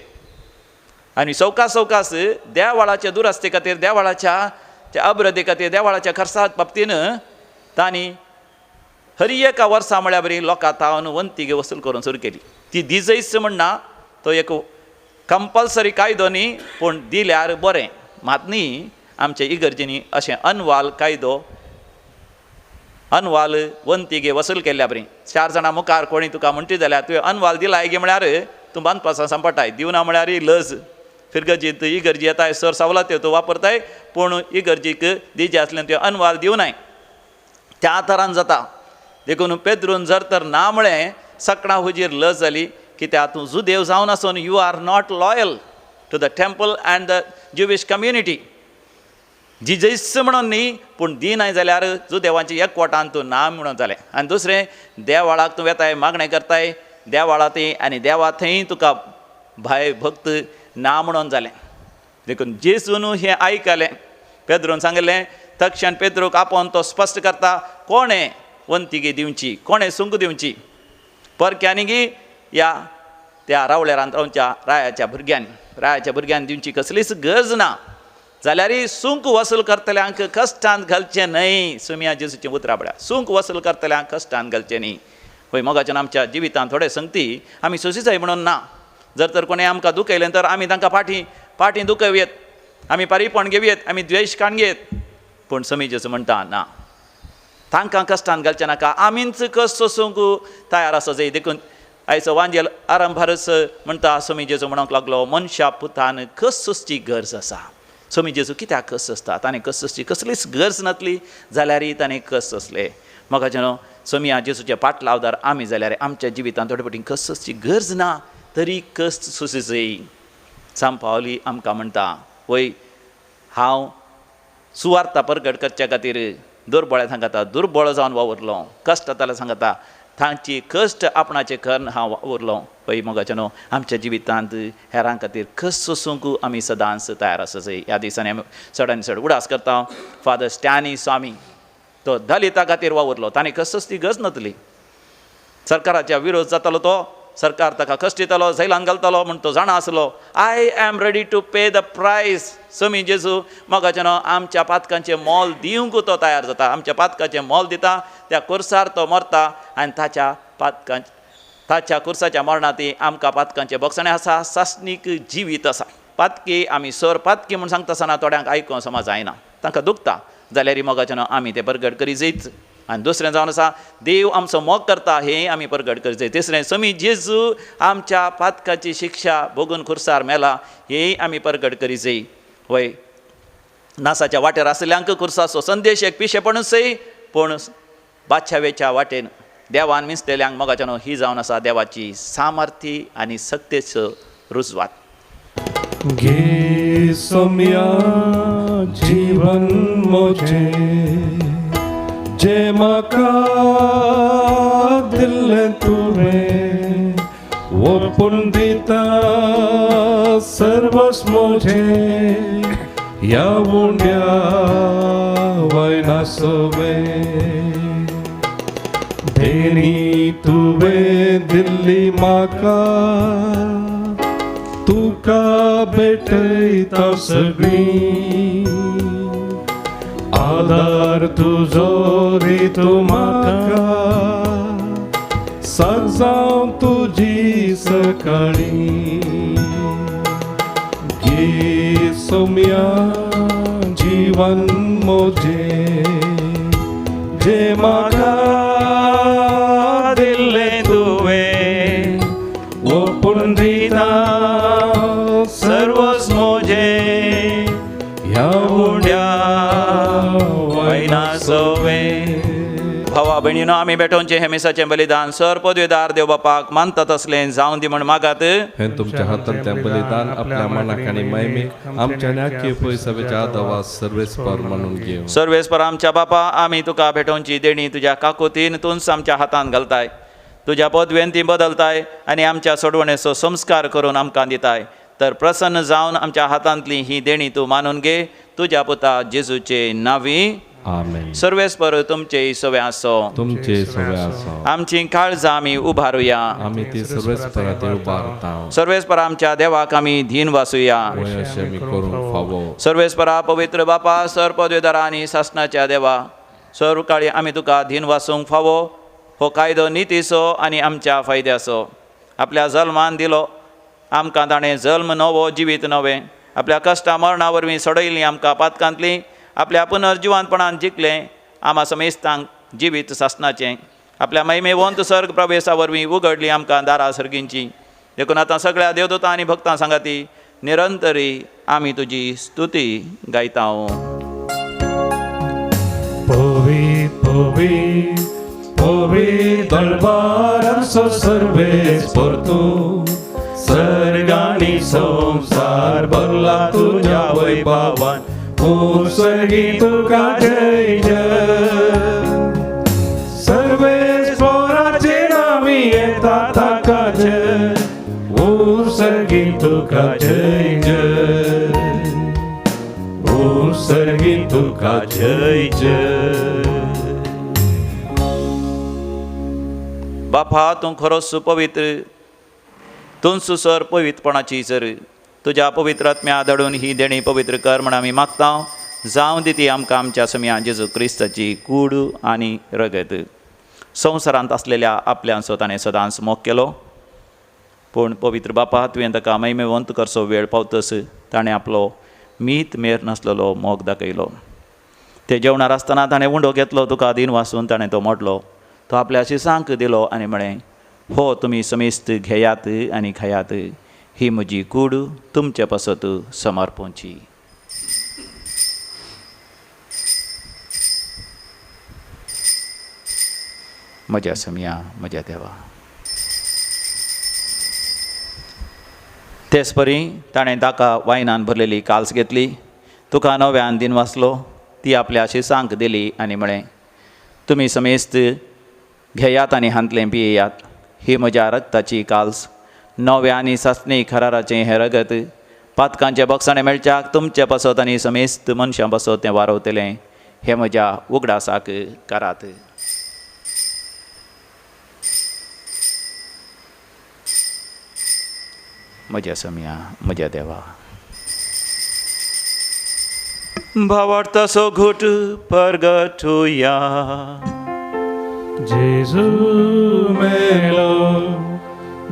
आनी सवकास देवाळाच्या दुरस्ते खातीर, देवाळाच्या अभिवृद्धी खातीर, देवाळाच्या खर्चा बाबतीन तांणी हर एका वर्सा म्हळ्यार बरी लोकां तावन वंतिगी वसूल करून सुरू केली. ती दिजयस म्हणना, तो एक कंपल्सरी कायदो न्ही, पूण दिल्यार बरें. मात न्ही आमच्या इगर्जेनी अशें अनवाल कायदो, अनवाल वंतिगे वसूल केल्ल्या बरी. 4 जाणां मुखार कोणी तुका म्हणटी जाल्यार तुवें अनवाल दिलाय गे म्हळ्यार तूं बांदपाचो सांपडटाय. दिवना म्हळ्यार लज फिरगजीत इगर्जी येताय, सर सवलती तूं वापरताय, पूण इगर्जीक दिजें आसलें तुवें अनवाल दिवनाय. त्या तरान जाता. देखून पेद्रून जर तर ना म्हळें सकाळां हुजीर लज जाली, कित्याक तूं जुदेव जावन आसून you are not loyal to the temple and the Jewish community. Jesus म्हणून न्ही, पूण दिनाय जाल्यार जुदेवांची एकवटान तूं ना म्हणून जालें. आनी दुसरें, देवाळाक तूं वेताय, मागणें करताय देवाळा थंय, आनी देवा थंय तुका भाय भक्त ना म्हणून जालें. देखून जेजून हें आयकलें, पेद्रून सांगलें. तक्षण पेद्रूक आपोवन तो स्पश्ट करता, कोणें वंतिगी दिवची, कोणें सुंक दिवची? परक्यांनी गी या त्या रावळेरांत रावच्या रायाच्या भुरग्यांनी दिवची कसलीच गरज ना. जाल्यार सूंक वसूल करतल्यांक कश्टांत घालचें न्हय. सुम्या जेजूचें उतरां म्हळ्यार सूंक वसूल करतल्यांक कश्टांत घालचें न्ही. पळय मोगाच्यान आमच्या जिवितांत थोडे संगती आमी सोंसीसाय म्हणून ना. जर तर कोणें आमकां दुखयलें तर आमी तांकां फाटीं दुखयवेत, आमी पारीपण घेवयेत, आमी द्वेश काणगेत. पूण समी जेजू म्हणटा ना, तांकां कश्टान घालचें नाका, आमीच कस सोसूंक तयार आसा जंय देखून आयचो वांजेल आरंभारच म्हणटा समी जेजू म्हणूंक लागलो, मनशा पुतान कस सोसची गरज आसा. समी जेजू कित्याक कस सोसता? ताणें कस सोसची कसलीच गरज नासली जाल्यारय ताणें कस सोसले. म्हाका जेन्ना समिया जेजूचे पाट लावदार आमी जाल्यार आमच्या जिवितांत थोडे फावटी कस सोसची गरज ना तरी कस सोसूचय. सांत पावली आमकां म्हणटा, वय हांव सुवार्ता प्रगट करचे खातीर दुर्बळ्या सांगता दुर्बळ जावन वावुरलो, कश्ट जाल्यार सांगता तांची कश्ट आपणाचे करून हांव वावुरलो. पळय मोगाचे न्हू, आमच्या जिवितांत हेरां खातीर कस सोसूंक आमी सदांच तयार आसचय. ह्या दिसांनी आमी चडांनी चड उडास करता. फादर स्टॅनी स्वामी तो दलितां खातीर वावुरलो, ताणें कस सोसची गरज नासली. सरकाराच्या विरोध जातालो तो, सरकार ताका कश्ट दितालो, झैलान घालतालो म्हूण तो जाणा आसलो. I am ready to pay the price. समी जेजू मोगाचे न्हू आमच्या पातकांचें मोल दिवंक तो तयार जाता. आमच्या पातकाचें मोल दिता, त्या कुर्सार तो मरता आनी ताच्या कुर्साच्या मरणांती आमकां पातकांचें बक्षणें आसा, सासणीक जिवीत आसा. पातकी आमी सर पातकी म्हूण सांगता आसतना थोड्यांक आयकूं समज जायना, तांकां दुखता, जाल्यार मोगाचे न्हू आमी तें प्रगट करी जायच. आनी दुसरें जावन आसा देव आमचो मोग करता हें आमी प्रगट करी जाय. तिसरें समी जेजू आमच्या पातकाची शिक्षा भोगून खुर्सार मेला हेंय आमी प्रगट करी जाय. वय नासाच्या वाटेर आसल्यांक खुर्साचो संदेश एक पिशेपणूचय, पूण बादशावेच्या वाटेन देवान मिसलेल्यांक मोगाचे न्हू ही जावन आसा देवाची सामर्थी आनी सक्तेचो रुजवात. घे सोम्या जीवन मोजें जे म्हाका दिल्लें तुवें, ओपून दिता सर्वस मोजें ह्या उंड्या वयनासोवें. देणी तुवें दिल्ली म्हाका, तुका भेटयता सगळी, आदार तुजो दितो म्हाका, सजावं तुजी सकाळी. घे सोम्या जीवन मोजें जे म्हाका दिल्लें तुवें, ओपून दिता सर्वस मोजें ह्या उंड्या वयनासोवें. भावा भयणीनो, आमी बेठोवचें हे मिसाचें बलिदान सर पदवेदार देव बापाक मानता तसलें जावं दी म्हण मागात. हें तुमच्या हातांतलें बलिदान आपल्या मनाक आनी मैमे आमच्या नाक्य पयसवेच्या आदावास सर्वेस्पर म्हणून घेव. सर्वेस्पर आमच्या बापा, आमी तुका भेटोवची देणी तुज्या काकुतीन तूंच आमच्या हातांत घालताय, तुज्या पदवेन ती बदलताय आनी आमच्या सोडवणेचो संस्कार करून आमकां दिताय. तर प्रसन्न जावन आमच्या हातांतली ही देणी तूं मानून घे, तुज्या पुता जेजूचे नांवी. आमेन. सर्वेस्पर तुमचे सवे आसो. तुमचे सगळे आसो. आमची काळजां आमी उबारुया. आमी ती सर्वेस्पराचेर उबारता. सर्वेस्पर आमच्या देवाक आमी धीन वासुया. वय अशें आमी करूंक फावो. सर्वेस्परा पवित्र बापा, सर पदवेदारा आनी शासनाच्या देवा, सर काळी आमी तुका धीन वासूंक फावो. हो कायदो नितीचो आनी आमच्या फायद्याचो. आपल्या जल्मान दिलो आमकां ताणें जल्म नवो जिवीत नवें, आपल्या कश्टा मरणा वरवीं सोडयलीं आमकां पातकांतलीं, आपल्या पुनर्जिवानपणान जिखलें आमा समेस्तांक जिवीत सासणाचें, आपल्या महिमेवंत सर्ग प्रवेशा वरवीं उगडलीं आमकां दारां सर्गींची. देखून आतां सगळ्या देवदूतां आनी भक्तां सांगाती निरंतरी आमी तुजी स्तुती गायता. पवित्र पवित्र पवित्र दरबाराचो सर्वेस्पर तूं, सर्गांनी संसार भरला तुज्या वैभवान. सर्गी तुका जय जय. सर्वेस्पराचे नावी येता ताका जय. सर्गी तुका जय जय. सर्गी तुका जय जय. बापा, तूं खरोच पवित्र, तूं सुसर पवित्रपणाची सर. तुज्या पवित्र आत्म्या धाडून ही देणी पवित्र कर म्हण आमी मागता. जावं दी ती आमकां आमच्या समिया जेजू क्रिस्ताची कूड आनी रगत. संवसारांत आसलेल्या आपल्याचो ताणें सदांच मोग केलो, पूण पवित्र बापा तुवें ताका महिमेवंत करचो वेळ पावतस ताणें आपलो मीत मेर नासलेलो मोग दाखयलो. ते जेवणार आसतना ताणें उंडो घेतलो तुका दिन वाचून ताणें तो मोडलो. तो आपल्या शिसांक दिलो आनी म्हळें, हो तुमी समेस्त घेयात आनी खायात, ही म्हजी कूड तुमचे पासत समर्पोवची. म्हज्या समिया म्हज्या देवा. तेच परी ताणें ताका वायनान भरलेली काल्स घेतली, तुका नव्यान दिन वाचलो, ती आपल्या शिसांक दिली आनी म्हळें, तुमी समेस्त घेयात आनी हांतलें पियेयात, ही म्हज्या रक्ताची काल्स, नव्या आनी सासणी खराराचें हें रगत, पातकांचें बक्षणें मेळच्याक तुमचे पासत आनी समेस्त मनशां पासत तें वारवतलें, हें म्हज्या उगडासाक करात. म्हज्या समिया म्हज्या देवा. भावार्थाचो घोट परगटुया. जेजू मेलो,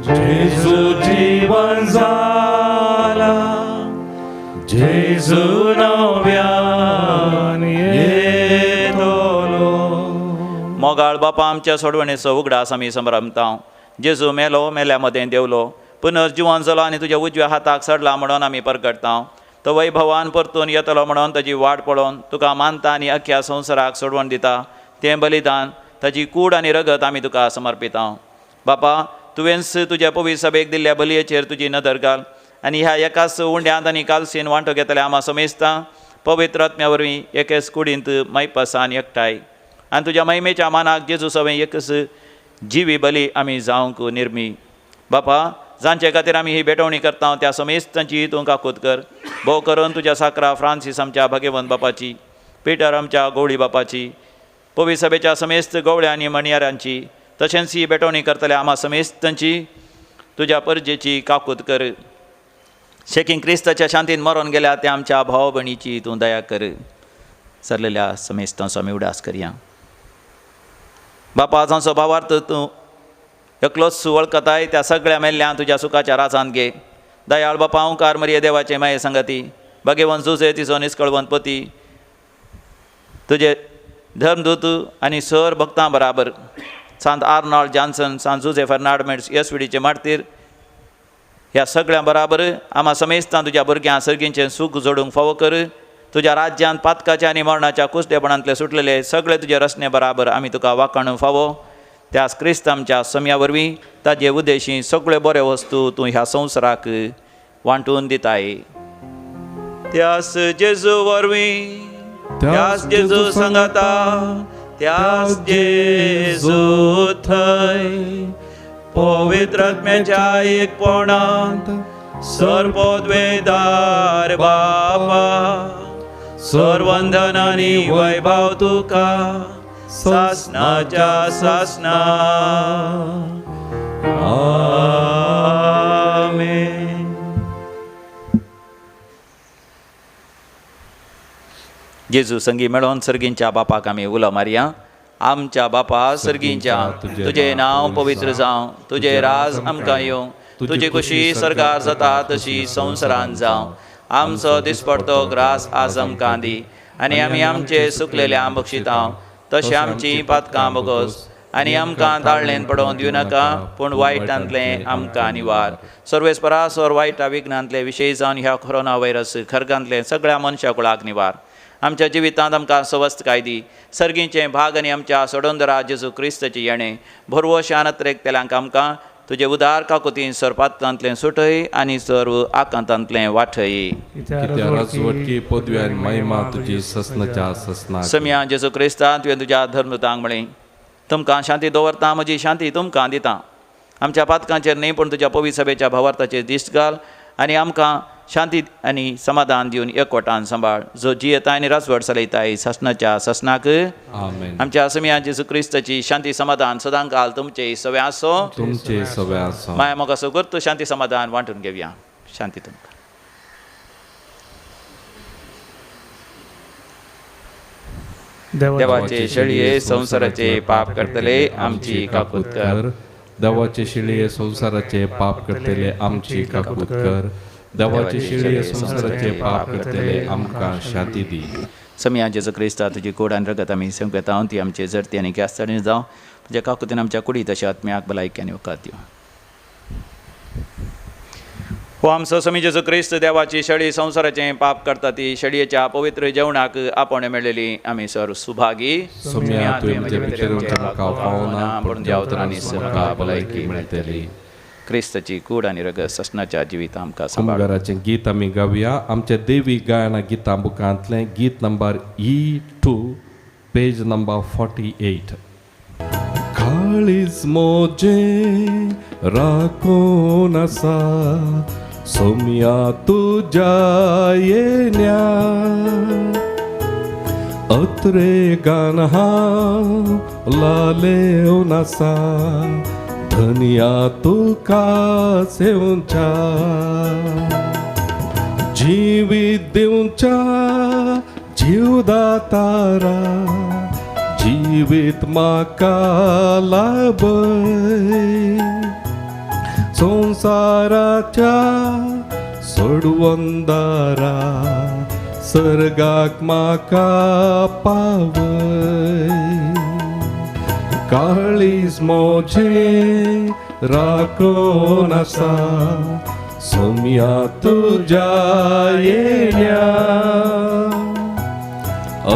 जेजू जीवन जाला, जेजू नव्यान येतलो. मोगाळ बापा आमच्या सोडवणेचो उगडास आमी संभ्रमता. जेजू मेलो, मेल्या मदें देवलो, पुनर्जिवन जालो आनी तुज्या उजव्या हाताक सडला म्हणून आमी परगटता. तो वैभवान परतून येतलो म्हणून ताची वाट पळोवन तुका मानता आनी अख्ख्या संवसाराक सोडवण दिता. तें बलिदान, ताची कूड आनी रगत आमी तुका समर्पिता. बापा, तुवेंच तुज्या पवित्र सभेक दिल्ल्या बलयेचेर तुजी नदर घाल आनी ह्या एकाच उंड्यांत आनी कालसीन वांटो घेतल्या आमा समेस्तां पवित्र आत्म्या वरवीं एकेच कुडींत मैपसान एकठांय आनी तुज्या महिमेच्या मानाक जेजू सवें एकच जिवी बली आमी जावंक निर्मी. बापा, जांचे खातीर आमी ही भेटवणी करता त्या समेस्तांची तूं काकूत कर. भोव करून तुज्या साकरा फ्रांसीस आमच्या भगवंत बापाची, पिटर आमच्या गवळी बापाची, पवित्र सभेच्या समेस्त गवळ्या आनी मणयारांची, तशेंच ही भेटवणी करतल्या आमा समेस्तांची तुज्या परजेची काकूत कर. शेकीं क्रिस्ताच्या शांतीन मरोन गेल्या त्या आमच्या भाव भयणीची तूं दया कर. सरलेल्या समेस्तांचो आमी उडास करया. बापा, जांचो भावार्थ तूं एकलोच वळखताय त्या सगळ्या मेल्ल्या तुज्या सुखाच्या राजांत घे. दयाळ बापा, ओंकार मरिये देवाचे माये संगती, भगवंत जुजे तिचो निश्कळवंत पती, तुजे धर्मदूत आनी सर भक्तां बराबर, सांत आर्नॉल्ड जॉन्सन, सांत जुजे फर्नांडमेंट्स, येसविडीचे मार्तीर, ह्या सगळ्यां बराबर आमा समेस्तां तुज्या भुरग्यां सर्गींचें सूख जोडूंक फावो कर. तुज्या राज्यांत पातकाच्या आनी मरणाच्या कुस्तेपणांतले सुटलेले सगळे तुजे रचने बराबर आमी तुका वाखाणूंक फावो. त्या क्रिस्त आमच्या समया वरवीं ताजे उद्देशी सगळे बरे वस्तू तूं ह्या संवसाराक वांटून दिताय. त्यास जेजू वरवीं, त्यास जेजू सांगाता, त्यास जेजू थंय पवित्र आत्म्याच्या एकपणांत सर्वोद्वेदार बापा, सर्वंदन आनी वैभव तुका सासनाच्या सासना. आमेन. जेजू संगी मेळोन सर्गींच्या बापाक आमी उलो मारया. आमच्या बापा सर्गींच्या, तुजें नांव पवित्र जावं, तुजें राज आमकां येवं, तुजी खुशी सरकार जाता तशी संवसारांत जावं. आमचो दिसपडतो ग्रास आज आमकां दी आनी आमी आमचे सुकलेल्या बक्षिता, तशें आमची पातकां बोगोस आनी आमकां ताळणेन पडोवन दिवं नाका, पूण वायटांतलें आमकां निवार. सर्वेस्परासोर वायटा विघ्नांतले विशयी जावन ह्या कोरोना व्हायरस खरगांतले सगळ्या मनशा कुळाक निवार. आमच्या जिवितांत आमकां सवस्त कायदी, सर्गींचे भाग आनी आमच्या सोडोंदरा जेजू क्रिस्ताची येणें भरवो शानत्रेक तेल्यांक आमकां तुजे उदार काकुतीन सरपातकांतलें सुटय आनी सर्व आकांतांतलें वाठय. कित्या राजवटकी पदवी आनी महिमा तुजी ससनाच्या ससना. समया जेजू क्रिस्ता, तुवें तुज्या धर्मदूतांक म्हळें, तुमकां शांती दवरता, म्हजी शांती तुमकां दिता. आमच्या पातकांचेर न्ही पूण तुज्या पवित्र सभेच्या भावार्थाचेर दिश्ट घाल आनी आमकां शांती आनी समाधान दिवन एकवटान सांबाळ. जो जियेता आनी राजवट चलयताय ससनाच्या ससनाक. आमेन. आमच्या समया जेजू क्रिस्ताची शांती समाधान सदां काल तुमचे सवे आसो. तुमचे सवे आसो. माय मोगाचो गुर्त शांती समाधान वांटून घेवया. शांती तुमकां. देवाचे शेळये संवसाराचे पाप करतले आमची काकूत कर. देवाचे शिळये संसाराचे पाप करतले आमची काकूत कर. देवाचे शिळये संसाराचे पाप करतले आमकां शांती दी. समया जेजू क्रिस्ता तुजी कूड आनी रगत आमी संकेत हांव ती आमचे जरती आनी गॅस्तानी जावं तुज्या काकुतीन आमच्या कुडी तशें आत्म्याक भलायकी वकात दिवं. हो आमचो समी जेजू क्रिस्त देवाची शडी संवसाराचें पाप करता ती शडयेच्या पवित्र जेवणाक आपण मेळलेली आमी सर सुभागी. सोम्या तुवें म्हजे भितर म्हाका पावना म्हणून देवतरांनी म्हाका भलायकी मेळटली. क्रिस्ताची कूड आनी रगत ससनाच्या जिवीत आमकां सांबाळ. कुंभाराचें गीत आमी गावया. आमच्या देवी गायना गितां बुकांतलें गीत नंबर E2 पेज नंबर 48. काळीज मोजे राखून आसा सोम्या तुज्या येण्या अत्रे गान हांव लालेवन आसा धनिया तुका सेवच्या जिवीत दिवच्या जीवदातारा जिवीत म्हाका लाभय संसाराच्या सोडवंदारा सर्गाक म्हाका पावय काळीज मोजे राखून आसा सोम्या तुज्या येण्या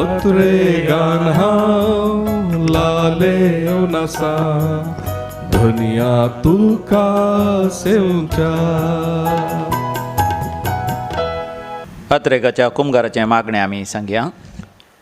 अत्रे गान हांव लालेवन आसा धनिया तुका सेवच्या. अत्रेकाच्या कुंभाराचें मागणें आमी सांगया.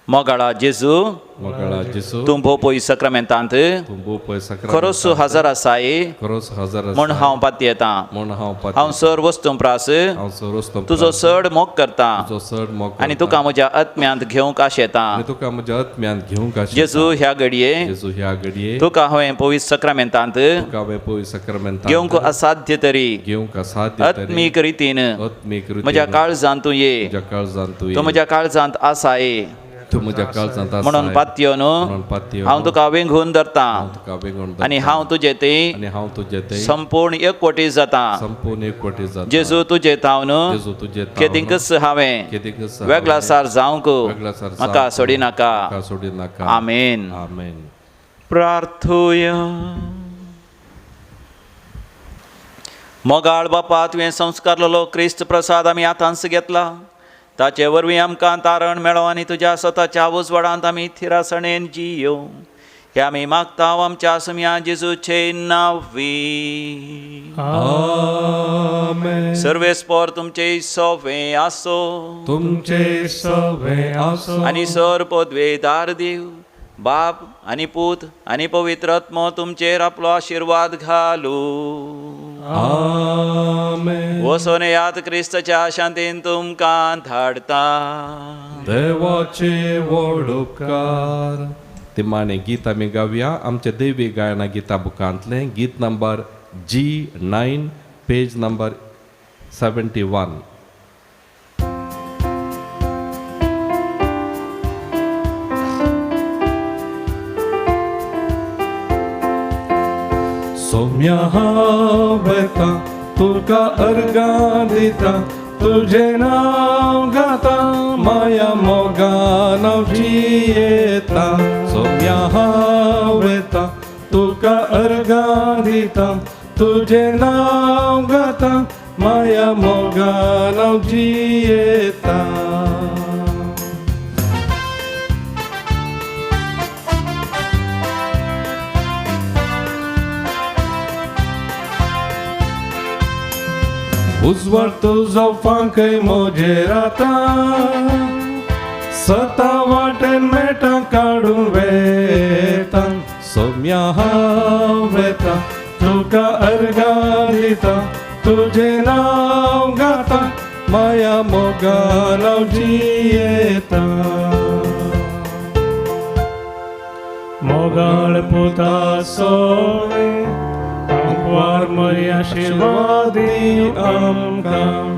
मोगाळा जेजू मोगाळा जेजू तूं भोव पयस सक्रामेंतांत तूं भोव पयस खरोच हजार आसाय खरोच हजार म्हण हांव पाती येता. म्हण हांव सर वस्तू प्रास हांव सरोस्तम तुजो चड मोग करता तुजो चड मोग आनी तुका म्हज्या आत्म्यांत घेवंक आश येता. आनी तुका म्हज्या आत्म्यान घेवंक आशिल्लें. जेजू ह्या घडये जेजू ह्या घडये तुका हांवें पयस सक्रामेंतांत तुका हांवें पयस सक्रामेंतांत घेवंक असाध्य तरी घेवंक असाध्य तरी आत्मीक रितीन आत्मीक रितीन म्हज्या काळजांत तूं ये. म्हज्या काळजांत तूं तूं म्हज्या काळजांत आसाय तूं म्हज्या काळजांत आसा म्हणून पातयो म्हणून न्हू पातयो हांव तुका वेंघून धरता तुका वेगोन आनी हांव तुजें तें आनी हांव तुजें तें संपूर्ण एकवटी जाता. संपूर्ण एकवटी जाता. जेजू तुजें ताव न्हू जेजू तुजें ताव केदिंकच हांवें केदिंकच वेगळा सार जावंक वेगळासार म्हाका जावंक सोडी नाका. म्हाका सोडी नाका. आमेन. आमेन. प्रार्थूया. मोगाळ बापा तुवें संस्कारलेलो क्रिस्त प्रसाद आमी आतांच घेतला. ताचे वरवीं आमकां तारण मेळो आनी तुज्या स्वताच्या उजवाडांत आमी थिरासणेन जियो. हे आमी मागता आमच्या समया जेजूचे नांवी. आमेन. सर्वेस्पोर तुमचे सोवे आसो तुमचे सवे आसो आनी सर पदवेदार देव बाप आनी पूत आनी पवित्र आत्मो तुमचेर आपलो आशिर्वाद घालू. आमेन. वसोन याद क्रिस्ताच्या शांतीन तुमकां धाडता. देवाचे व्हड उपकार. ते माने गीत आमी गावया. आमच्या देवी गायना गिता बुकांतलें गीत number G9 page number 71. Saumya हांव येता तुका अर्गां दिता तुझे नांव गाता माया मोगान हांव जियेता. सोम्या हांव येता तुका अर्गां दिता तुझे नांव गाता माया मोगान हांव जियेता. उजवाड तुजो फांकय मोजेर आता सता वाटेन मेटा काडून वेता. सोम्या हांव वेता तुका अर्गां दिता तुझे नांव गाता माया मोगान हांव जियेता. मोगाळ पुता सोवे वार मरी आशिर्वादी आमकां.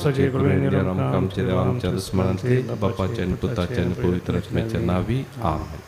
सजे करून आमच्या देवा आमच्या दुस्मनांतली बापाच्या आनी पुताच्या आनी पवित्र आत्म्याच्या नांवी. आमेन.